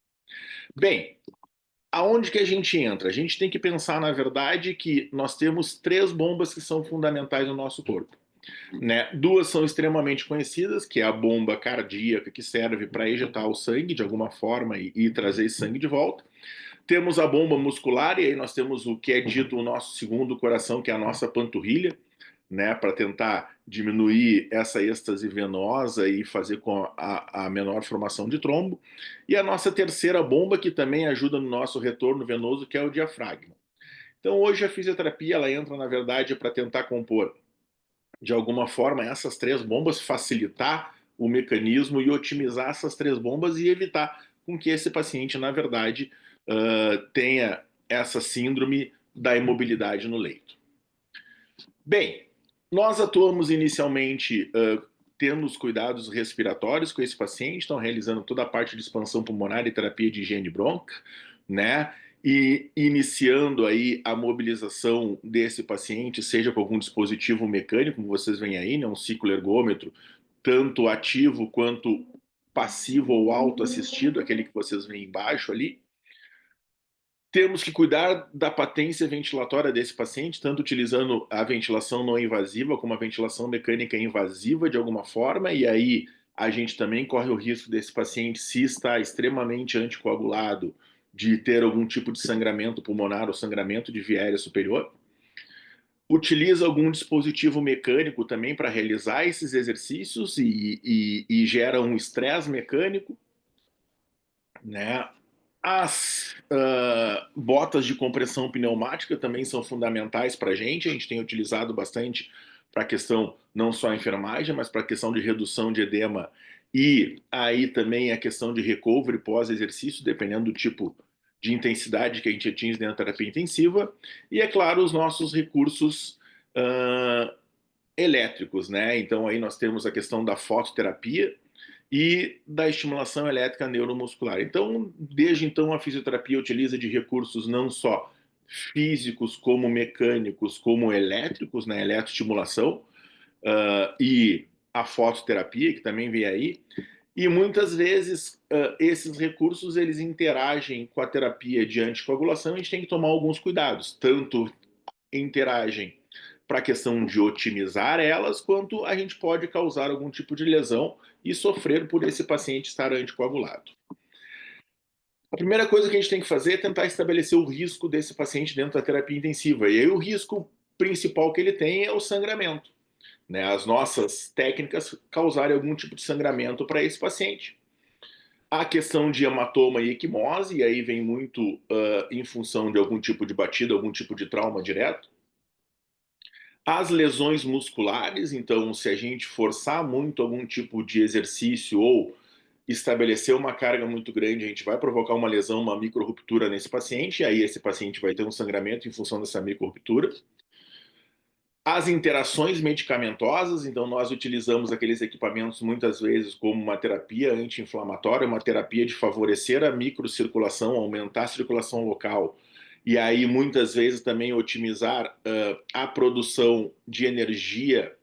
Bem, aonde que a gente entra? A gente tem que pensar, na verdade, que nós temos 3 bombas que são fundamentais no nosso corpo, né? 2 são extremamente conhecidas, que é a bomba cardíaca, que serve para ejetar o sangue de alguma forma e trazer esse sangue de volta. Temos a bomba muscular, e aí nós temos o que é dito o nosso segundo coração, que é a nossa panturrilha, né, para tentar diminuir essa êxtase venosa e fazer com a menor formação de trombo. E a nossa terceira bomba, que também ajuda no nosso retorno venoso, que é o diafragma. Então, hoje a fisioterapia ela entra, na verdade, para tentar compor, de alguma forma, essas três bombas, facilitar o mecanismo e otimizar essas três bombas e evitar com que esse paciente, na verdade, tenha essa síndrome da imobilidade no leito. Bem, nós atuamos inicialmente tendo os cuidados respiratórios com esse paciente, estão realizando toda a parte de expansão pulmonar e terapia de higiene brônquica, né? E iniciando aí a mobilização desse paciente, seja com algum dispositivo mecânico, como vocês veem aí, né? Um cicloergômetro, tanto ativo quanto passivo ou autoassistido, aquele que vocês veem embaixo ali. Temos que cuidar da patência ventilatória desse paciente, tanto utilizando a ventilação não invasiva como a ventilação mecânica invasiva de alguma forma, e aí a gente também corre o risco desse paciente, se está extremamente anticoagulado, de ter algum tipo de sangramento pulmonar ou sangramento de via aérea superior. Utiliza algum dispositivo mecânico também para realizar esses exercícios e gera um estresse mecânico, né? As botas de compressão pneumática também são fundamentais para a gente tem utilizado bastante para a questão não só a enfermagem, mas para a questão de redução de edema e aí também a questão de recovery pós-exercício, dependendo do tipo de intensidade que a gente atinge dentro da terapia intensiva. E, é claro, os nossos recursos elétricos, né? Então, aí nós temos a questão da fototerapia, e da estimulação elétrica neuromuscular. Então, desde então, a fisioterapia utiliza de recursos não só físicos, como mecânicos, como elétricos, né, eletroestimulação, e a fototerapia, que também vem aí, e muitas vezes esses recursos eles interagem com a terapia de anticoagulação, a gente tem que tomar alguns cuidados, tanto interagem para a questão de otimizar elas, quanto a gente pode causar algum tipo de lesão e sofrer por esse paciente estar anticoagulado. A primeira coisa que a gente tem que fazer é tentar estabelecer o risco desse paciente dentro da terapia intensiva. E aí o risco principal que ele tem é o sangramento, né? As nossas técnicas causarem algum tipo de sangramento para esse paciente. A questão de hematoma e equimose, e aí vem muito em função de algum tipo de batida, algum tipo de trauma direto. As lesões musculares, então, se a gente forçar muito algum tipo de exercício ou estabelecer uma carga muito grande, a gente vai provocar uma lesão, uma microrruptura nesse paciente, e aí esse paciente vai ter um sangramento em função dessa microrruptura. As interações medicamentosas, então nós utilizamos aqueles equipamentos muitas vezes como uma terapia anti-inflamatória, uma terapia de favorecer a microcirculação, aumentar a circulação local, e aí muitas vezes também otimizar a produção de energia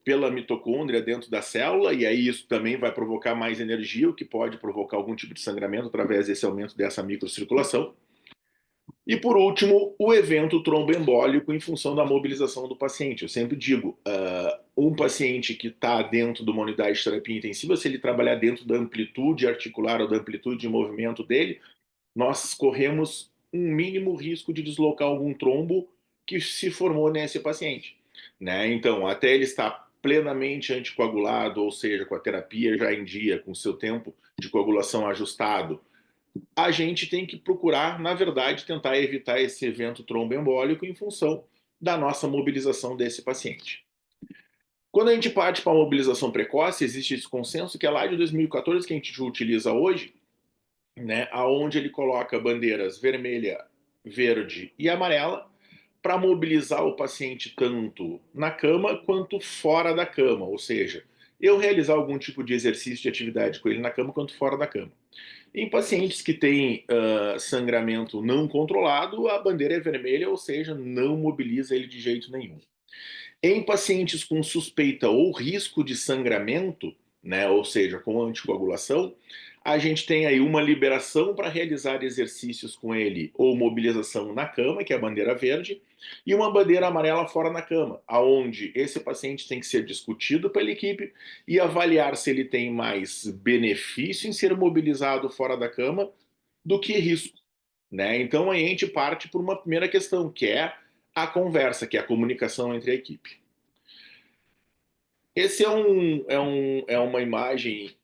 pela mitocôndria dentro da célula, e aí isso também vai provocar mais energia, o que pode provocar algum tipo de sangramento através desse aumento dessa microcirculação. E por último, o evento tromboembólico em função da mobilização do paciente. Eu sempre digo, um paciente que está dentro de uma unidade de terapia intensiva, se ele trabalhar dentro da amplitude articular ou da amplitude de movimento dele, nós corremos um mínimo risco de deslocar algum trombo que se formou nesse paciente, né? Então, até ele estar plenamente anticoagulado, ou seja, com a terapia já em dia, com o seu tempo de coagulação ajustado, a gente tem que procurar, na verdade, tentar evitar esse evento tromboembólico em função da nossa mobilização desse paciente. Quando a gente parte para a mobilização precoce, existe esse consenso que é lá de 2014 que a gente utiliza hoje, né, aonde ele coloca bandeiras vermelha, verde e amarela para mobilizar o paciente tanto na cama quanto fora da cama, ou seja, eu realizar algum tipo de exercício de atividade com ele na cama quanto fora da cama. Em pacientes que têm sangramento não controlado, a bandeira é vermelha, ou seja, não mobiliza ele de jeito nenhum. Em pacientes com suspeita ou risco de sangramento, né, ou seja, com anticoagulação, a gente tem aí uma liberação para realizar exercícios com ele ou mobilização na cama, que é a bandeira verde, e uma bandeira amarela fora na cama, aonde esse paciente tem que ser discutido pela equipe e avaliar se ele tem mais benefício em ser mobilizado fora da cama do que risco, né? Então a gente parte por uma primeira questão, que é a conversa, que é a comunicação entre a equipe. Esse é uma imagem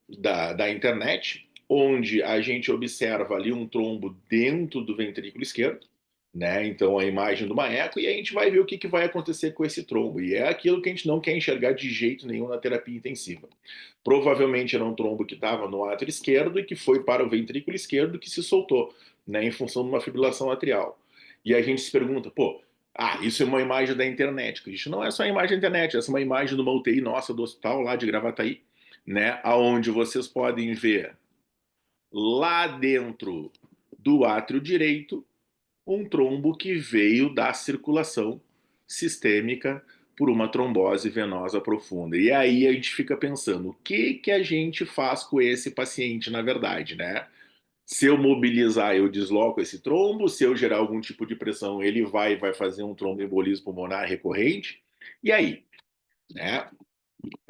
da internet, onde a gente observa ali um trombo dentro do ventrículo esquerdo, né? Então, a imagem do eco, e a gente vai ver o que vai acontecer com esse trombo. E é aquilo que a gente não quer enxergar de jeito nenhum na terapia intensiva. Provavelmente era um trombo que estava no átrio esquerdo e que foi para o ventrículo esquerdo que se soltou, né, em função de uma fibrilação atrial. E a gente se pergunta, pô, isso é uma imagem da internet. Isso não é só a imagem da internet, essa é uma imagem de uma UTI nossa do hospital lá de Gravataí, né, aonde vocês podem ver lá dentro do átrio direito um trombo que veio da circulação sistêmica por uma trombose venosa profunda. E aí a gente fica pensando, o que a gente faz com esse paciente, na verdade, né? Se eu mobilizar, eu desloco esse trombo, se eu gerar algum tipo de pressão, ele vai fazer um tromboembolismo pulmonar recorrente. E aí, né?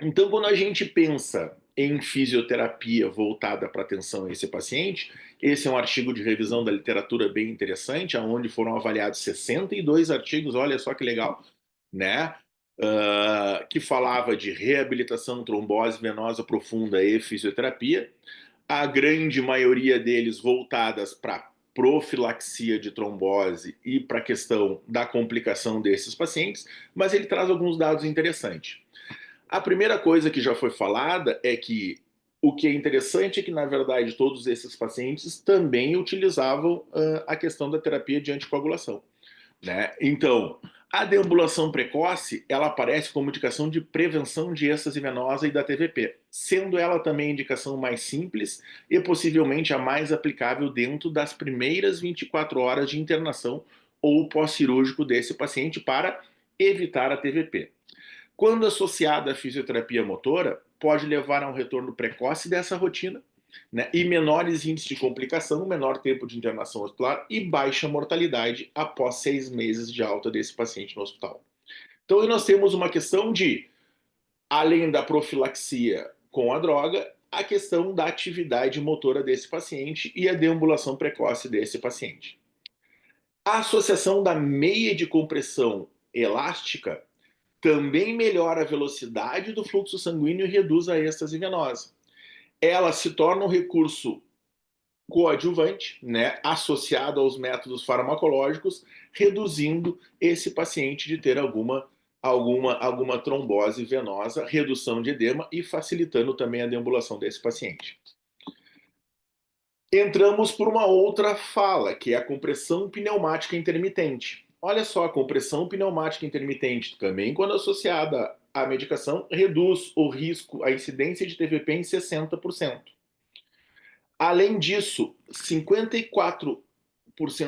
Então, quando a gente pensa em fisioterapia voltada para atenção a esse paciente, esse é um artigo de revisão da literatura bem interessante, onde foram avaliados 62 artigos, olha só que legal, né? Que falava de reabilitação, trombose venosa profunda e fisioterapia. A grande maioria deles voltadas para profilaxia de trombose e para a questão da complicação desses pacientes, mas ele traz alguns dados interessantes. A primeira coisa que já foi falada é que o que é interessante é que, na verdade, todos esses pacientes também utilizavam a questão da terapia de anticoagulação, né? Então, a deambulação precoce, ela aparece como indicação de prevenção de êxtase venosa e da TVP, sendo ela também a indicação mais simples e possivelmente a mais aplicável dentro das primeiras 24 horas de internação ou pós-cirúrgico desse paciente para evitar a TVP. Quando associada à fisioterapia motora, pode levar a um retorno precoce dessa rotina, né, e menores índices de complicação, menor tempo de internação hospitalar e baixa mortalidade após 6 meses de alta desse paciente no hospital. Então, nós temos uma questão de, além da profilaxia com a droga, a questão da atividade motora desse paciente e a deambulação precoce desse paciente. A associação da meia de compressão elástica também melhora a velocidade do fluxo sanguíneo e reduz a êxtase venosa. Ela se torna um recurso coadjuvante, né, associado aos métodos farmacológicos, reduzindo esse paciente de ter alguma trombose venosa, redução de edema e facilitando também a deambulação desse paciente. Entramos por uma outra fala, que é a compressão pneumática intermitente. Olha só, a compressão pneumática intermitente, também quando associada à medicação, reduz o risco, a incidência de TVP em 60%. Além disso, 54%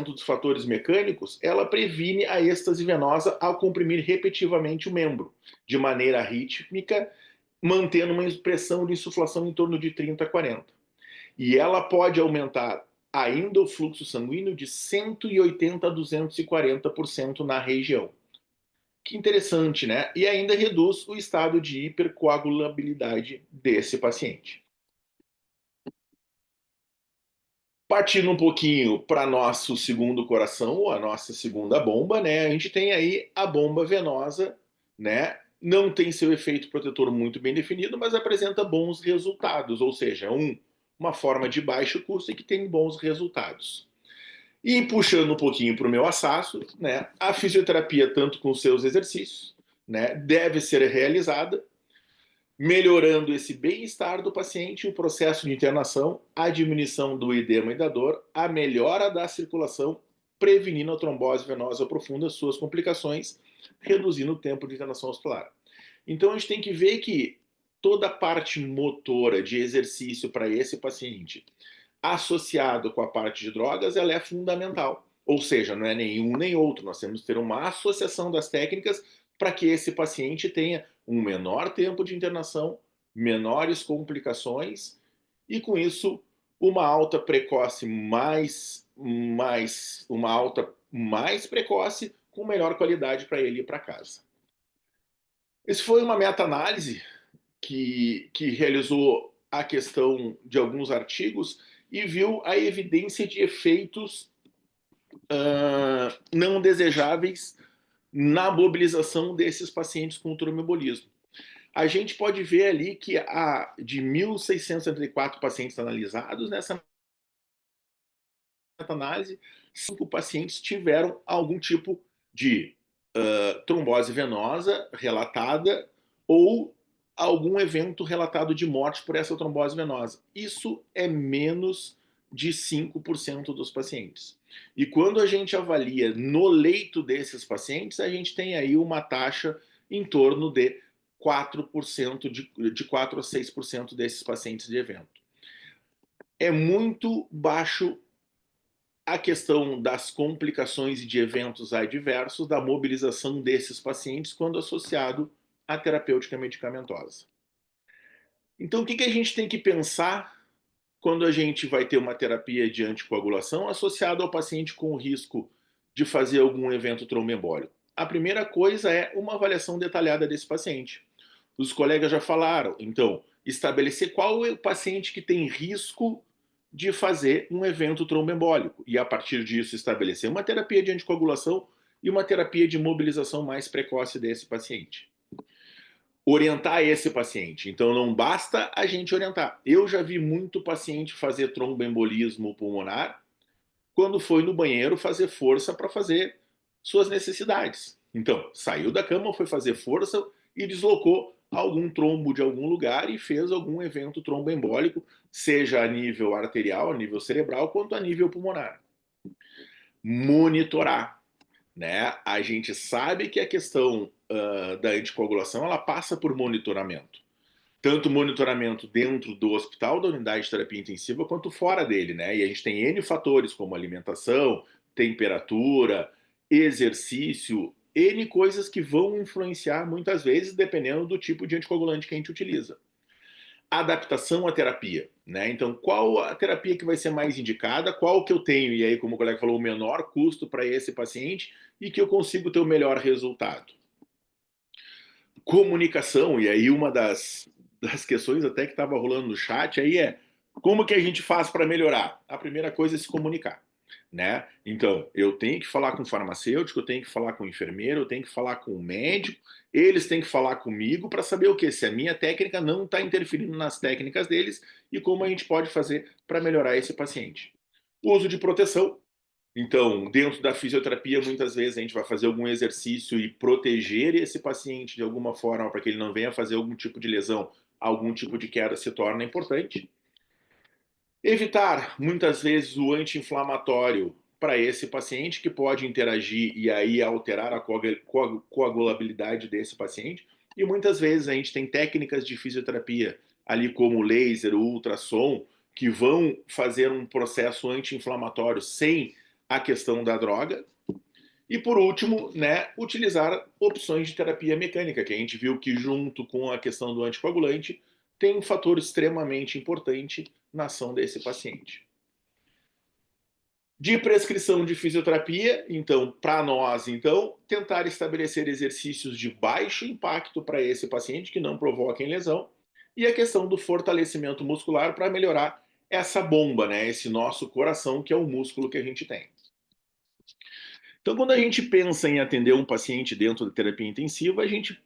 dos fatores mecânicos, ela previne a êxtase venosa ao comprimir repetitivamente o membro, de maneira rítmica, mantendo uma pressão de insuflação em torno de 30 a 40. E ela pode aumentar ainda o fluxo sanguíneo de 180 a 240% na região. Que interessante, né? E ainda reduz o estado de hipercoagulabilidade desse paciente. Partindo um pouquinho para nosso segundo coração, ou a nossa segunda bomba, né? A gente tem aí a bomba venosa, né? Não tem seu efeito protetor muito bem definido, mas apresenta bons resultados, ou seja, uma forma de baixo custo e que tem bons resultados. E puxando um pouquinho para o meu assaço, né? A fisioterapia, tanto com seus exercícios, né, deve ser realizada melhorando esse bem-estar do paciente, o processo de internação, a diminuição do edema e da dor, a melhora da circulação, prevenindo a trombose venosa profunda, suas complicações, reduzindo o tempo de internação hospitalar. Então a gente tem que ver que toda a parte motora de exercício para esse paciente, associado com a parte de drogas, ela é fundamental. Ou seja, não é nenhum nem outro, nós temos que ter uma associação das técnicas para que esse paciente tenha um menor tempo de internação, menores complicações e, com isso, uma alta precoce uma alta mais precoce com melhor qualidade para ele ir para casa. Esse foi uma meta-análise que realizou a questão de alguns artigos e viu a evidência de efeitos não desejáveis na mobilização desses pacientes com tromboembolismo. A gente pode ver ali que de 1.674 pacientes analisados, nessa meta-análise, 5 pacientes tiveram algum tipo de trombose venosa relatada ou algum evento relatado de morte por essa trombose venosa. Isso é menos de 5% dos pacientes. E quando a gente avalia no leito desses pacientes, a gente tem aí uma taxa em torno de 4%, de 4 a 6% desses pacientes de evento. É muito baixo a questão das complicações e de eventos adversos da mobilização desses pacientes quando associado à terapêutica medicamentosa. Então, o que a gente tem que pensar quando a gente vai ter uma terapia de anticoagulação associada ao paciente com o risco de fazer algum evento tromboembólico? A primeira coisa é uma avaliação detalhada desse paciente. Os colegas já falaram, então, estabelecer qual é o paciente que tem risco de fazer um evento tromboembólico e, a partir disso, estabelecer uma terapia de anticoagulação e uma terapia de mobilização mais precoce desse paciente. Orientar esse paciente. Então, não basta a gente orientar. Eu já vi muito paciente fazer tromboembolismo pulmonar quando foi no banheiro fazer força para fazer suas necessidades. Então, saiu da cama, foi fazer força e deslocou algum trombo de algum lugar e fez algum evento tromboembólico, seja a nível arterial, a nível cerebral, quanto a nível pulmonar. Monitorar. Né? A gente sabe que a questão da anticoagulação ela passa por monitoramento. Tanto monitoramento dentro do hospital, da unidade de terapia intensiva, quanto fora dele. Né? E a gente tem N fatores, como alimentação, temperatura, exercício, N coisas que vão influenciar muitas vezes, dependendo do tipo de anticoagulante que a gente utiliza. Adaptação à terapia. Né? Então, qual a terapia que vai ser mais indicada, qual que eu tenho, e aí, como o colega falou, o menor custo para esse paciente e que eu consigo ter o melhor resultado. Comunicação, e aí uma das questões até que estava rolando no chat aí é como que a gente faz para melhorar? A primeira coisa é se comunicar. Né? Então, eu tenho que falar com o farmacêutico, eu tenho que falar com o enfermeiro, eu tenho que falar com o médico, eles têm que falar comigo para saber o que? Se a minha técnica não está interferindo nas técnicas deles e como a gente pode fazer para melhorar esse paciente. Uso de proteção. Então, dentro da fisioterapia, muitas vezes a gente vai fazer algum exercício e proteger esse paciente de alguma forma para que ele não venha fazer algum tipo de lesão, algum tipo de queda se torna importante. Evitar, muitas vezes, o anti-inflamatório para esse paciente, que pode interagir e aí alterar a coagulabilidade desse paciente. E muitas vezes a gente tem técnicas de fisioterapia, ali como laser, ultrassom, que vão fazer um processo anti-inflamatório sem a questão da droga. E, por último, né, utilizar opções de terapia mecânica, que a gente viu que, junto com a questão do anticoagulante, tem um fator extremamente importante na ação desse paciente. De prescrição de fisioterapia, então, para nós, então, tentar estabelecer exercícios de baixo impacto para esse paciente, que não provoquem lesão, e a questão do fortalecimento muscular para melhorar essa bomba, né, esse nosso coração, que é o músculo que a gente tem. Então, quando a gente pensa em atender um paciente dentro da terapia intensiva, a gente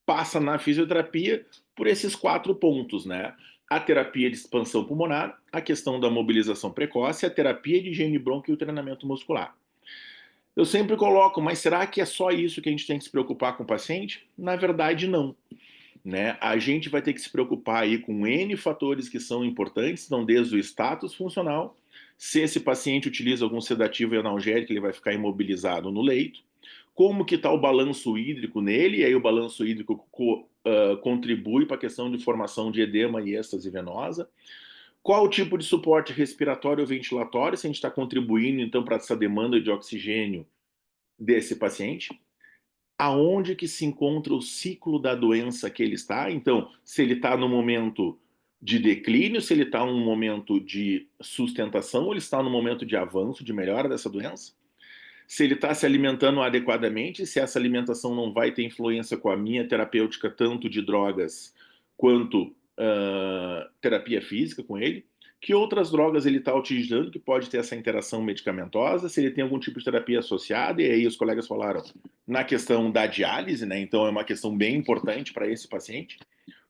passa na fisioterapia por esses 4 pontos, né? A terapia de expansão pulmonar, a questão da mobilização precoce, a terapia de higiene brônquio e o treinamento muscular. Eu sempre coloco, mas será que é só isso que a gente tem que se preocupar com o paciente? Na verdade, não. Né? A gente vai ter que se preocupar aí com N fatores que são importantes, então desde o status funcional, se esse paciente utiliza algum sedativo e analgésico, ele vai ficar imobilizado no leito, como que está o balanço hídrico nele, e aí o balanço hídrico contribui para a questão de formação de edema e êxtase venosa, qual o tipo de suporte respiratório ou ventilatório, se a gente está contribuindo então para essa demanda de oxigênio desse paciente, aonde que se encontra o ciclo da doença que ele está, então se ele está no momento de declínio, se ele está num momento de sustentação, ou ele está no momento de avanço, de melhora dessa doença, se ele está se alimentando adequadamente, se essa alimentação não vai ter influência com a minha terapêutica, tanto de drogas quanto terapia física com ele, que outras drogas ele está utilizando que pode ter essa interação medicamentosa, se ele tem algum tipo de terapia associada, e aí os colegas falaram na questão da diálise, né? Então é uma questão bem importante para esse paciente.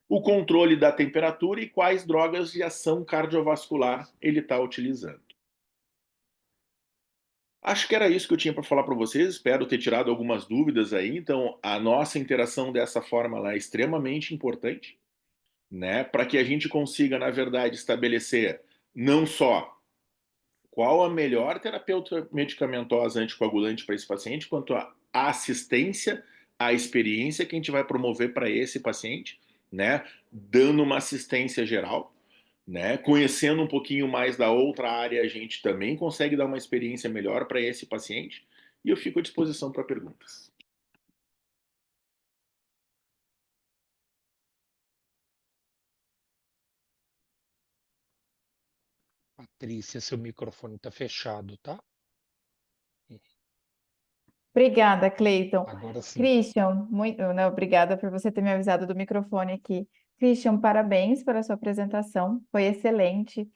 O controle da temperatura e quais drogas de ação cardiovascular ele está utilizando. Acho que era isso que eu tinha para falar para vocês. Espero ter tirado algumas dúvidas aí. Então, a nossa interação dessa forma lá é extremamente importante, né? Para que a gente consiga, na verdade, estabelecer não só qual a melhor terapeuta medicamentosa anticoagulante para esse paciente, quanto a assistência, a experiência que a gente vai promover para esse paciente, né? Dando uma assistência geral, né? Conhecendo um pouquinho mais da outra área, a gente também consegue dar uma experiência melhor para esse paciente. E eu fico à disposição para perguntas. Patrícia, seu microfone está fechado, tá? Obrigada, Cleiton. Agora sim. Christian, muito, né, obrigada por você ter me avisado do microfone aqui. Christian, parabéns pela sua apresentação, foi excelente.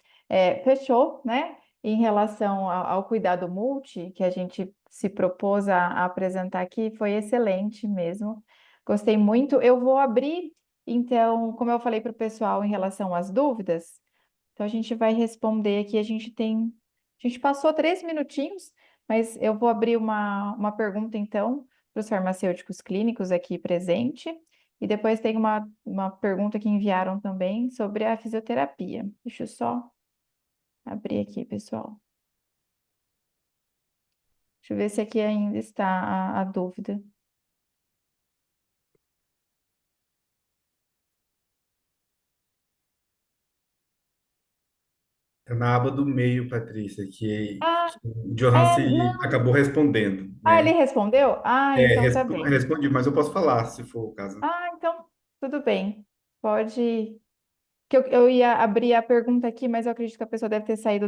Fechou, né? Em relação ao cuidado multi, que a gente se propôs a apresentar aqui, foi excelente mesmo. Gostei muito. Eu vou abrir, então, como eu falei para o pessoal em relação às dúvidas, então a gente vai responder aqui. A gente passou 3 minutinhos, mas eu vou abrir uma pergunta, então, para os farmacêuticos clínicos aqui presente. E depois tem uma pergunta que enviaram também sobre a fisioterapia. Deixa eu só abrir aqui, pessoal. Deixa eu ver se aqui ainda está a dúvida. Tá na aba do meio, Patrícia, que Ah, o Johansi não. acabou respondendo, Ah, ele né? respondeu? Ah, então tá bem. Respondi, mas eu posso falar, se for o caso. Ah, então tudo bem. Pode. Que eu ia abrir a pergunta aqui, mas eu acredito que a pessoa deve ter saído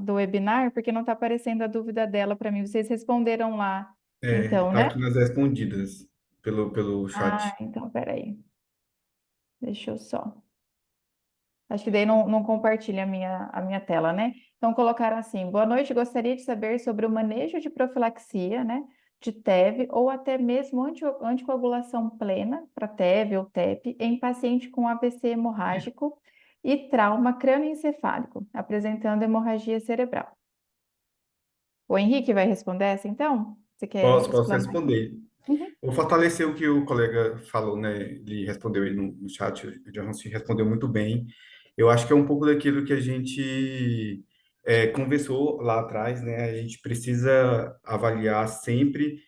do webinar, porque não está aparecendo a dúvida dela para mim. Vocês responderam lá, então, Tá né? aqui nas respondidas pelo Ah, chat. então, peraí. Deixa eu só. Acho que daí não compartilha a minha tela, né? Então, colocaram assim: boa noite, gostaria de saber sobre o manejo de profilaxia, né? De TEV ou até mesmo anticoagulação plena para TEV ou TEP em paciente com AVC hemorrágico e trauma crânioencefálico, apresentando hemorragia cerebral. O Henrique vai responder essa, então? Você quer Posso explanar aqui? responder. Uhum. Vou fortalecer o que o colega falou, né? Ele respondeu aí no chat, o Johansi respondeu muito bem. Eu acho que é um pouco daquilo que a gente conversou lá atrás, né? A gente precisa avaliar sempre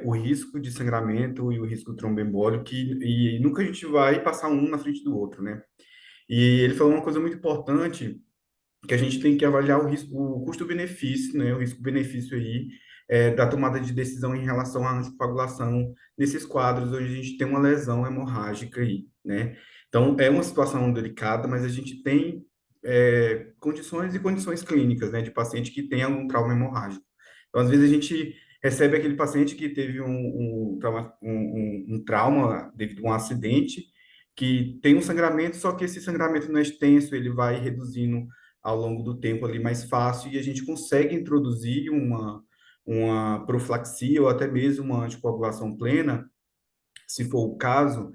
o risco de sangramento e o risco tromboembólico, e nunca a gente vai passar um na frente do outro, né? E ele falou uma coisa muito importante, que a gente tem que avaliar o risco, o custo-benefício, né? O risco-benefício aí da tomada de decisão em relação à anticoagulação nesses quadros onde a gente tem uma lesão hemorrágica aí, né? Então, é uma situação delicada, mas a gente tem condições e condições clínicas, né, de paciente que tem algum trauma hemorrágico. Então, às vezes a gente recebe aquele paciente que teve um trauma devido a um acidente, que tem um sangramento, só que esse sangramento não é extenso, ele vai reduzindo ao longo do tempo ali mais fácil, e a gente consegue introduzir uma profilaxia ou até mesmo uma anticoagulação plena, se for o caso,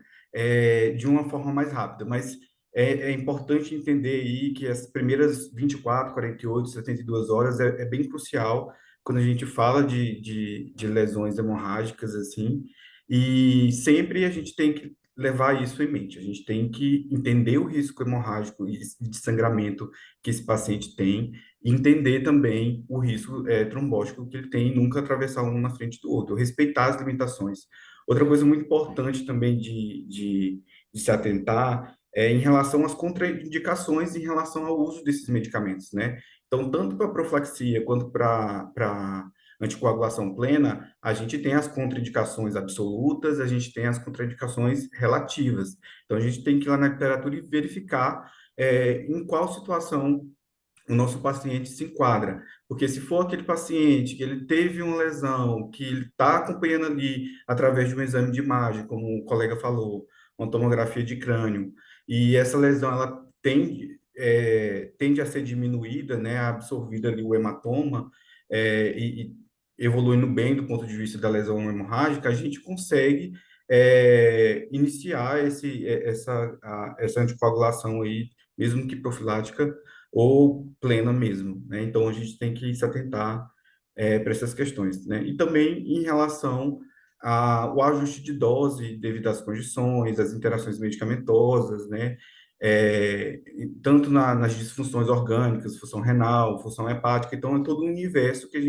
de uma forma mais rápida. Mas é importante entender aí que as primeiras 24, 48, 72 horas é bem crucial quando a gente fala de lesões hemorrágicas, assim, e sempre a gente tem que levar isso em mente. A gente tem que entender o risco hemorrágico e de sangramento que esse paciente tem, e entender também o risco trombótico que ele tem, e nunca atravessar um na frente do outro, respeitar as limitações. Outra coisa muito importante também de se atentar é em relação às contraindicações em relação ao uso desses medicamentos, né? Então, tanto para profilaxia quanto para anticoagulação plena, a gente tem as contraindicações absolutas, a gente tem as contraindicações relativas. Então, a gente tem que ir lá na literatura e verificar em qual situação o nosso paciente se enquadra. Porque se for aquele paciente que ele teve uma lesão, que ele está acompanhando ali através de um exame de imagem, como o colega falou, uma tomografia de crânio, e essa lesão ela tem tende a ser diminuída, né, absorvida ali o hematoma, e evoluindo bem do ponto de vista da lesão hemorrágica, a gente consegue iniciar essa anticoagulação aí, mesmo que profilática ou plena mesmo, né? Então, a gente tem que se atentar para essas questões, né? E também em relação ao ajuste de dose devido às condições, às interações medicamentosas, né? Tanto nas disfunções orgânicas, função renal, função hepática, então é todo um universo que a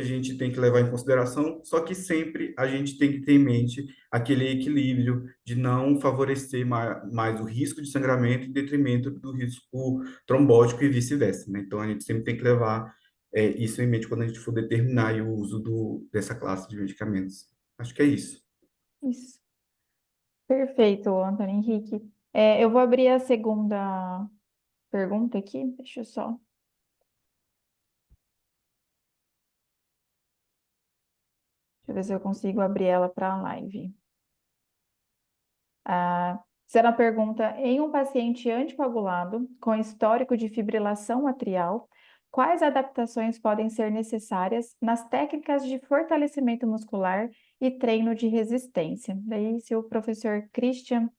gente tem que levar em consideração, só que sempre a gente tem que ter em mente aquele equilíbrio de não favorecer mais o risco de sangramento em detrimento do risco trombótico e vice-versa, né? Então a gente sempre tem que levar isso em mente quando a gente for determinar aí o uso dessa classe de medicamentos. Acho que é isso. Isso. Perfeito, Antônio Henrique. Eu vou abrir a segunda pergunta aqui. Deixa eu só. Deixa eu ver se eu consigo abrir ela para a live. Será a pergunta: em um paciente anticoagulado com histórico de fibrilação atrial, quais adaptações podem ser necessárias nas técnicas de fortalecimento muscular e treino de resistência? Daí, se o professor Christian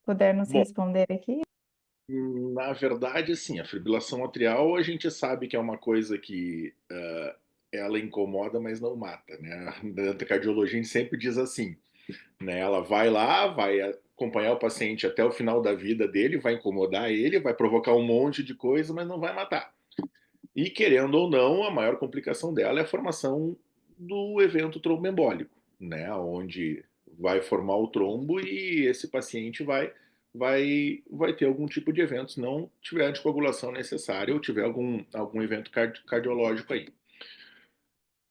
puder nos Bom, responder aqui. na verdade, assim, a fibrilação atrial a gente sabe que é uma coisa que ela incomoda, mas não mata, né? Na cardiologia a gente sempre diz assim, né? Ela vai lá, vai acompanhar o paciente até o final da vida dele, vai incomodar ele, vai provocar um monte de coisa, mas não vai matar. E querendo ou não, a maior complicação dela é a formação do evento tromboembólico, né? Onde vai formar o trombo e esse paciente vai ter algum tipo de evento se não tiver anticoagulação necessária ou tiver algum evento cardiológico aí.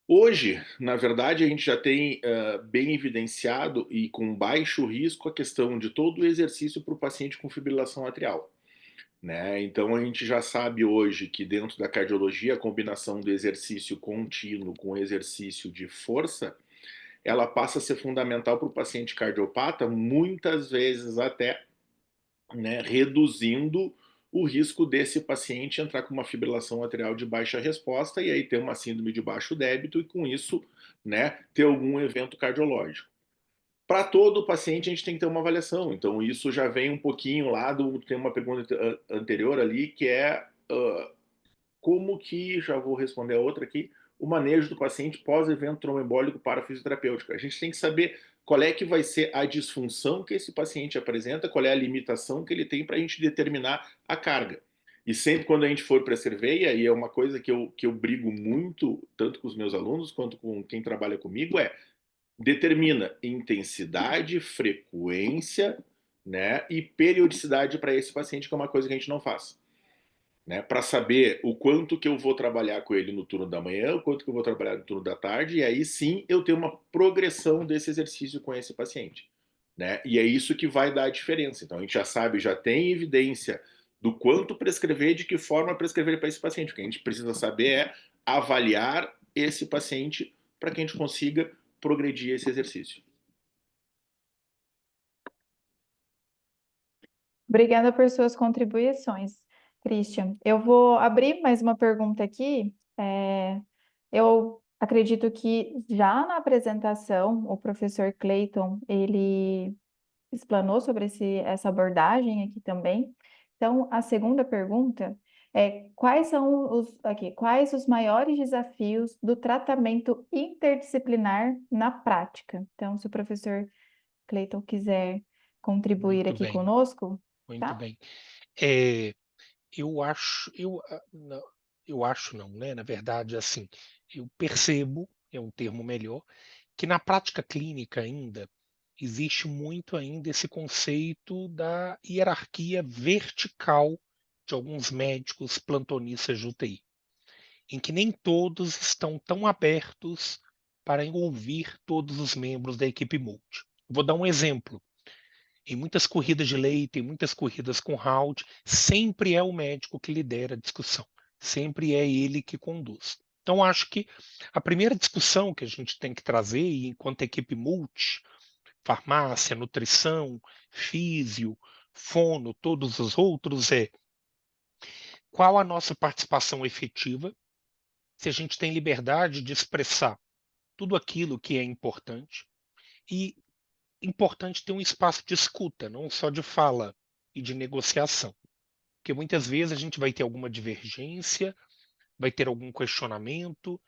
Hoje, na verdade, a gente já tem bem evidenciado e com baixo risco a questão de todo o exercício para o paciente com fibrilação atrial, né? Então a gente já sabe hoje que dentro da cardiologia a combinação do exercício contínuo com exercício de força, ela passa a ser fundamental para o paciente cardiopata, muitas vezes até, né, reduzindo o risco desse paciente entrar com uma fibrilação atrial de baixa resposta e aí ter uma síndrome de baixo débito e com isso, né, ter algum evento cardiológico. Para todo paciente a gente tem que ter uma avaliação, então isso já vem um pouquinho lá tem uma pergunta anterior ali que é como que, já vou responder a outra aqui, o manejo do paciente pós-evento tromboembólico para fisioterapêutico. A gente tem que saber qual é que vai ser a disfunção que esse paciente apresenta, qual é a limitação que ele tem para a gente determinar a carga. E sempre quando a gente for prescrever, e aí é uma coisa que eu brigo muito, tanto com os meus alunos quanto com quem trabalha comigo, determina intensidade, frequência, né, e periodicidade para esse paciente, que é uma coisa que a gente não faz, né, para saber o quanto que eu vou trabalhar com ele no turno da manhã, o quanto que eu vou trabalhar no turno da tarde, e aí sim eu tenho uma progressão desse exercício com esse paciente, né? E é isso que vai dar a diferença. Então a gente já sabe, já tem evidência do quanto prescrever, de que forma prescrever para esse paciente. O que a gente precisa saber é avaliar esse paciente para que a gente consiga progredir esse exercício. Obrigada por suas contribuições, Christian. Eu vou abrir mais uma pergunta aqui. Eu acredito que já na apresentação, o professor Clayton, ele explanou sobre essa abordagem aqui também. Então, a segunda pergunta é: quais os maiores desafios do tratamento interdisciplinar na prática? Então, se o professor Clayton quiser contribuir Muito aqui bem, conosco, muito tá? bem. Eu acho, não, eu acho não, né? Na verdade, assim, eu percebo, é um termo melhor, que na prática clínica ainda existe muito ainda esse conceito da hierarquia vertical de alguns médicos plantonistas de UTI, em que nem todos estão tão abertos para ouvir todos os membros da equipe multi. Vou dar um exemplo. Em muitas corridas de leite, em muitas corridas com round, sempre é o médico que lidera a discussão, sempre é ele que conduz. Então, acho que a primeira discussão que a gente tem que trazer, enquanto equipe multi, farmácia, nutrição, físio, fono, todos os outros, é qual a nossa participação efetiva, se a gente tem liberdade de expressar tudo aquilo que é importante, e importante ter um espaço de escuta, não só de fala e de negociação. Porque muitas vezes a gente vai ter alguma divergência, vai ter algum questionamento,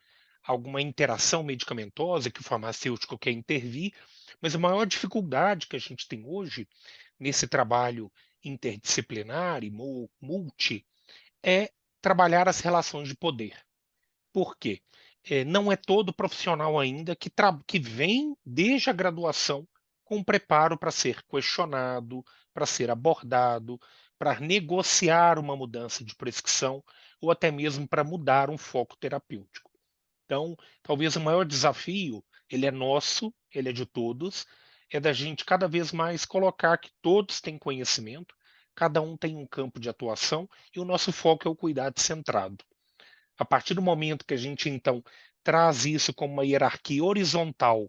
alguma interação medicamentosa que o farmacêutico quer intervir, mas a maior dificuldade que a gente tem hoje nesse trabalho interdisciplinar e multi é trabalhar as relações de poder. Por quê? Não é todo profissional ainda que vem desde a graduação com preparo para ser questionado, para ser abordado, para negociar uma mudança de prescrição ou até mesmo para mudar um foco terapêutico. Então, talvez o maior desafio, ele é nosso, ele é de todos, é da gente cada vez mais colocar que todos têm conhecimento, cada um tem um campo de atuação e o nosso foco é o cuidado centrado. A partir do momento que a gente, então, traz isso como uma hierarquia horizontal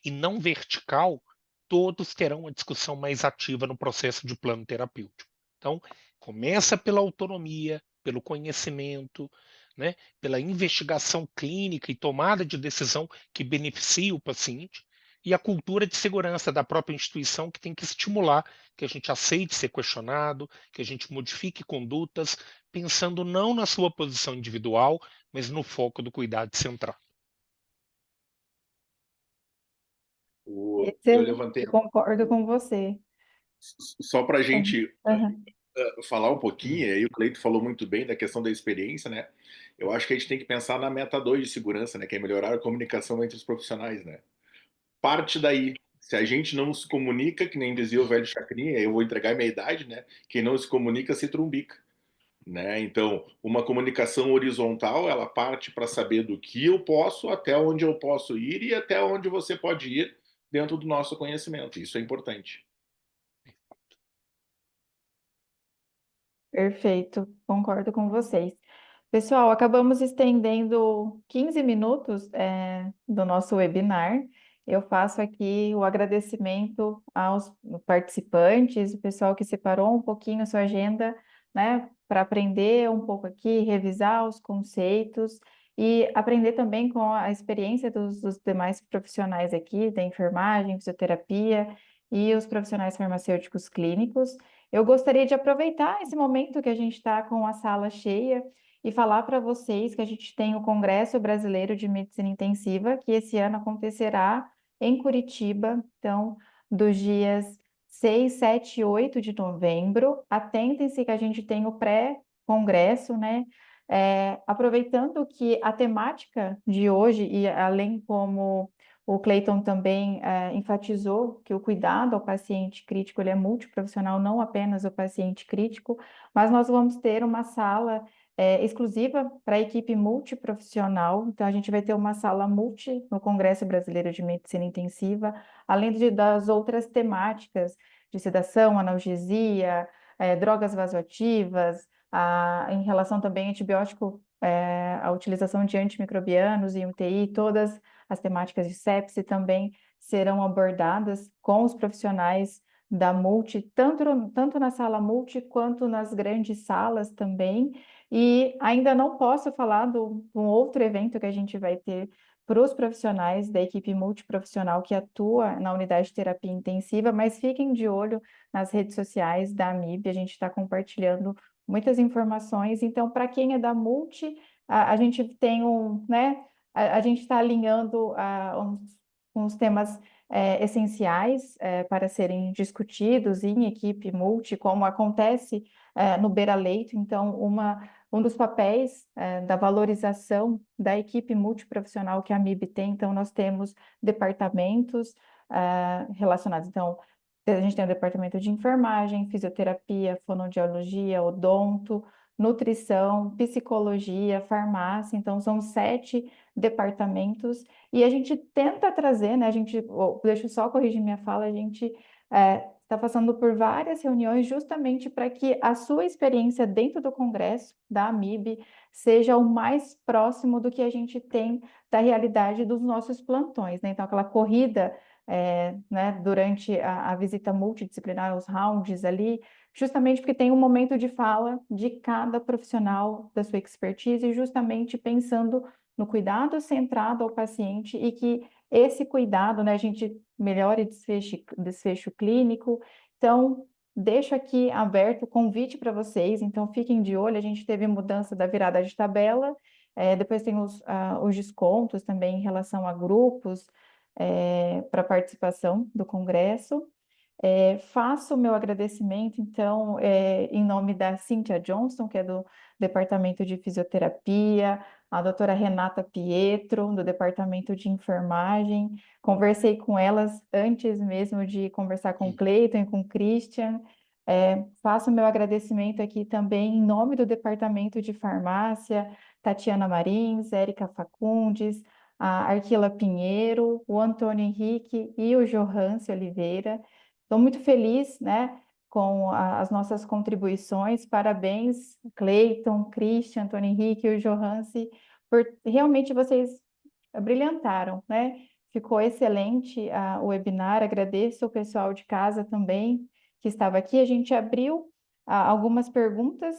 e não vertical, todos terão uma discussão mais ativa no processo de plano terapêutico. Então, começa pela autonomia, pelo conhecimento, né, pela investigação clínica e tomada de decisão que beneficie o paciente, e a cultura de segurança da própria instituição que tem que estimular que a gente aceite ser questionado, que a gente modifique condutas, pensando não na sua posição individual, mas no foco do cuidado central. Eu Excelente, levantei concordo com você. só para a gente Aham. falar um pouquinho, aí o Cleito falou muito bem da questão da experiência, né? Eu acho que a gente tem que pensar na meta 2 de segurança, né? Que é melhorar a comunicação entre os profissionais, né? Parte daí. Se a gente não se comunica, que nem dizia o velho Chacrinha, eu vou entregar a minha idade, né? Quem não se comunica se trumbica, né? Então, uma comunicação horizontal, ela parte para saber do que eu posso, até onde eu posso ir e até onde você pode ir dentro do nosso conhecimento. Isso é importante. Perfeito, concordo com vocês. Pessoal, acabamos estendendo 15 minutos do nosso webinar. Eu faço aqui o agradecimento aos participantes, o pessoal que separou um pouquinho a sua agenda, né, para aprender um pouco aqui, revisar os conceitos e aprender também com a experiência dos demais profissionais aqui, da enfermagem, fisioterapia e os profissionais farmacêuticos clínicos. Eu gostaria de aproveitar esse momento que a gente está com a sala cheia e falar para vocês que a gente tem o Congresso Brasileiro de Medicina Intensiva, que esse ano acontecerá em Curitiba, então, dos dias 6, 7 e 8 de novembro. Atentem-se que a gente tem o pré-congresso, né? Aproveitando que a temática de hoje, e além como o Cleiton também enfatizou que o cuidado ao paciente crítico ele é multiprofissional, não apenas o paciente crítico, mas nós vamos ter uma sala exclusiva para a equipe multiprofissional. Então, a gente vai ter uma sala multi no Congresso Brasileiro de Medicina Intensiva, além das outras temáticas de sedação, analgesia, drogas vasoativas, em relação também a antibiótico, a utilização de antimicrobianos e UTI, todas as temáticas de sepse também serão abordadas com os profissionais da multi, tanto na sala multi quanto nas grandes salas também. E ainda não posso falar de um outro evento que a gente vai ter para os profissionais da equipe multiprofissional que atua na unidade de terapia intensiva, mas fiquem de olho nas redes sociais da AMIB, a gente está compartilhando muitas informações. Então, para quem é da multi, a gente tem né? A gente está alinhando uns temas essenciais para serem discutidos em equipe multi, como acontece no Beira Leito. Então, um dos papéis da valorização da equipe multiprofissional que a MIB tem, então, nós temos departamentos relacionados. Então, a gente tem o departamento de enfermagem, fisioterapia, fonoaudiologia, odonto, nutrição, psicologia, farmácia. Então, são 7 departamentos e a gente tenta trazer, né? Deixa eu só corrigir minha fala, a gente está passando por várias reuniões justamente para que a sua experiência dentro do Congresso da AMIB seja o mais próximo do que a gente tem da realidade dos nossos plantões, né? Então, aquela corrida né, durante a visita multidisciplinar, os rounds ali, justamente porque tem um momento de fala de cada profissional da sua expertise, justamente pensando no cuidado centrado ao paciente e que esse cuidado, né, a gente melhore desfecho clínico. Então, deixo aqui aberto o convite para vocês, então fiquem de olho, a gente teve mudança da virada de tabela, depois tem os descontos também em relação a grupos, para participação do congresso. Faço o meu agradecimento, então, em nome da Cynthia Johnston, que é do Departamento de Fisioterapia, a doutora Renata Pietro, do Departamento de Enfermagem. Conversei com elas antes mesmo de conversar com o Cleiton e com o Christian. Faço o meu agradecimento aqui também em nome do Departamento de Farmácia, Tatiana Marins, Érica Facundes, a Arquila Pinheiro, o Antônio Henrique e o Johanse Oliveira. Estou muito feliz, né, com as nossas contribuições. Parabéns, Cleiton, Christian, Antônio Henrique e o Johanse, por realmente vocês brilhantaram, né? Ficou excelente o webinar. Agradeço o pessoal de casa também que estava aqui. A gente abriu algumas perguntas.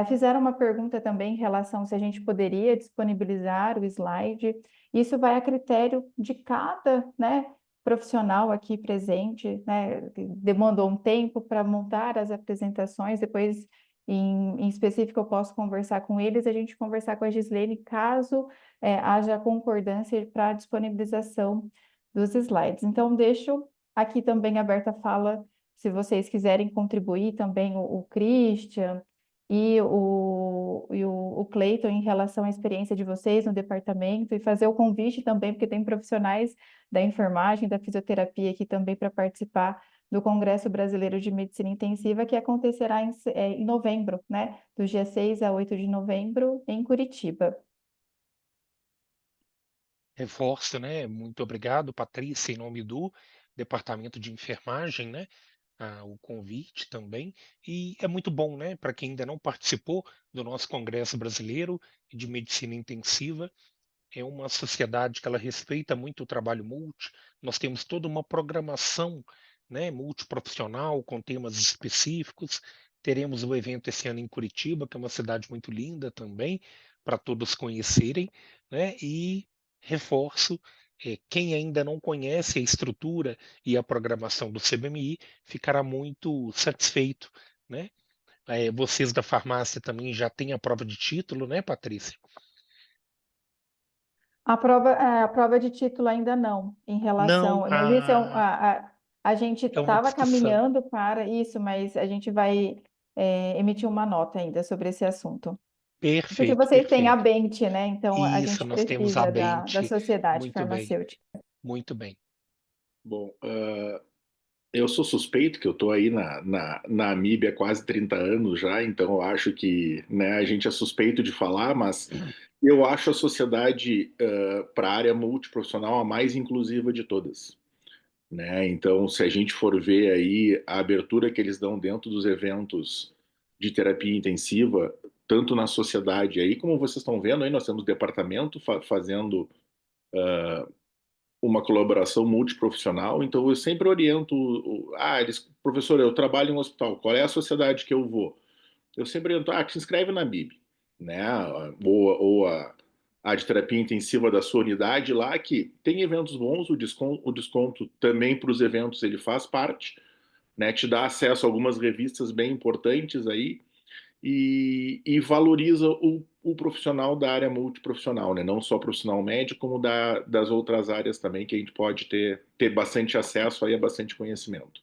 Fizeram uma pergunta também em relação se a gente poderia disponibilizar o slide. Isso vai a critério de cada, né, profissional aqui presente, né, que demandou um tempo para montar as apresentações. Depois, em específico, eu posso conversar com eles, a gente conversar com a Gislene, caso haja concordância para a disponibilização dos slides. Então, deixo aqui também aberta a fala, se vocês quiserem contribuir também, o Christian e o Cleiton, em relação à experiência de vocês no departamento, e fazer o convite também, porque tem profissionais da enfermagem, da fisioterapia aqui também para participar do Congresso Brasileiro de Medicina Intensiva, que acontecerá em novembro, né? Do dia 6 a 8 de novembro, em Curitiba. Reforço, né? Muito obrigado, Patrícia, em nome do Departamento de Enfermagem, né? O convite também. E é muito bom, né? Para quem ainda não participou do nosso Congresso Brasileiro de Medicina Intensiva, é uma sociedade que ela respeita muito o trabalho multi. Nós temos toda uma programação, né, multiprofissional com temas específicos. Teremos o evento esse ano em Curitiba, que é uma cidade muito linda também, para todos conhecerem, né? E reforço, quem ainda não conhece a estrutura e a programação do CBMI ficará muito satisfeito, né? Vocês da farmácia também já têm a prova de título, né, Patrícia? A prova de título ainda não, em Não, relação, mas isso a gente é uma estava discussão. caminhando para isso, mas a gente vai emitir uma nota ainda sobre esse assunto. Porque Perfeito, vocês têm a perfeito. BENT, né? Então a Isso, gente nós temos a precisa da Bente. sociedade Muito bem, farmacêutica. muito bem. Bom, eu sou suspeito que eu estou aí na AMIB há quase 30 anos já, então eu acho que, né, a gente é suspeito de falar, mas eu acho a sociedade para a área multiprofissional a mais inclusiva de todas, né? Então, se a gente for ver aí a abertura que eles dão dentro dos eventos de terapia intensiva, tanto na sociedade aí, como vocês estão vendo aí, nós temos departamento fazendo uma colaboração multiprofissional, então eu sempre oriento, professor, eu trabalho em um hospital, qual é a sociedade que eu vou? Eu sempre oriento, te inscreve na BIB, né? Ou a de terapia intensiva da sua unidade lá, que tem eventos bons, o desconto também para os eventos ele faz parte, né? Te dá acesso a algumas revistas bem importantes aí, e valoriza o profissional da área multiprofissional, né? Não só o profissional médico, como das outras áreas também, que a gente pode ter bastante acesso aí a bastante conhecimento.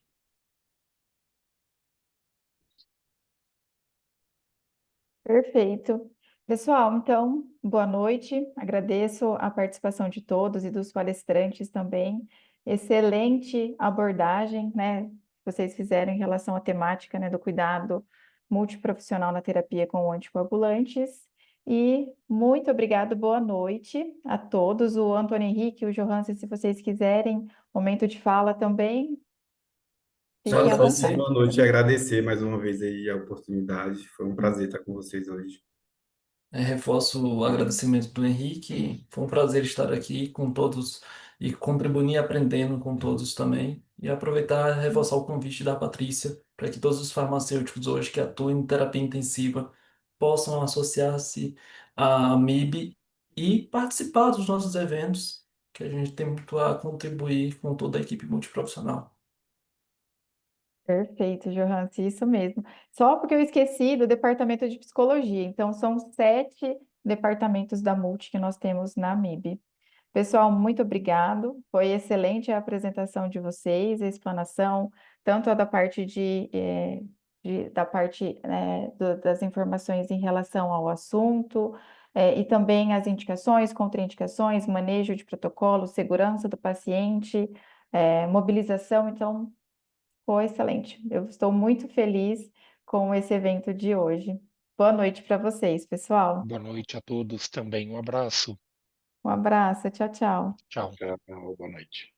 Perfeito. Pessoal, então, boa noite. Agradeço a participação de todos e dos palestrantes também. Excelente abordagem, né, que vocês fizeram em relação à temática, né, do cuidado multiprofissional na terapia com anticoagulantes. E muito obrigado, boa noite a todos. O Antônio Henrique, o Johansen, se vocês quiserem, momento de fala também, fiquem à Só Só dizer vontade. boa noite e agradecer mais uma vez aí a oportunidade. Foi um prazer estar com vocês hoje. Reforço o agradecimento do Henrique. Foi um prazer estar aqui com todos e contribuir aprendendo com todos também. E aproveitar e reforçar o convite da Patrícia para que todos os farmacêuticos hoje que atuam em terapia intensiva possam associar-se à MIB e participar dos nossos eventos, que a gente tem muito a contribuir com toda a equipe multiprofissional. Perfeito, Johansi, isso mesmo. Só porque eu esqueci do departamento de psicologia. Então, são 7 departamentos da Multi que nós temos na MIB. Pessoal, muito obrigado. Foi excelente a apresentação de vocês, a explanação, tanto a da parte da parte das informações em relação ao assunto, e também as indicações, contraindicações, manejo de protocolo, segurança do paciente, mobilização. Então, foi excelente. Eu estou muito feliz com esse evento de hoje. Boa noite para vocês, pessoal. Boa noite a todos também. Um abraço. Um abraço, tchau, tchau. Tchau. Tchau, boa noite.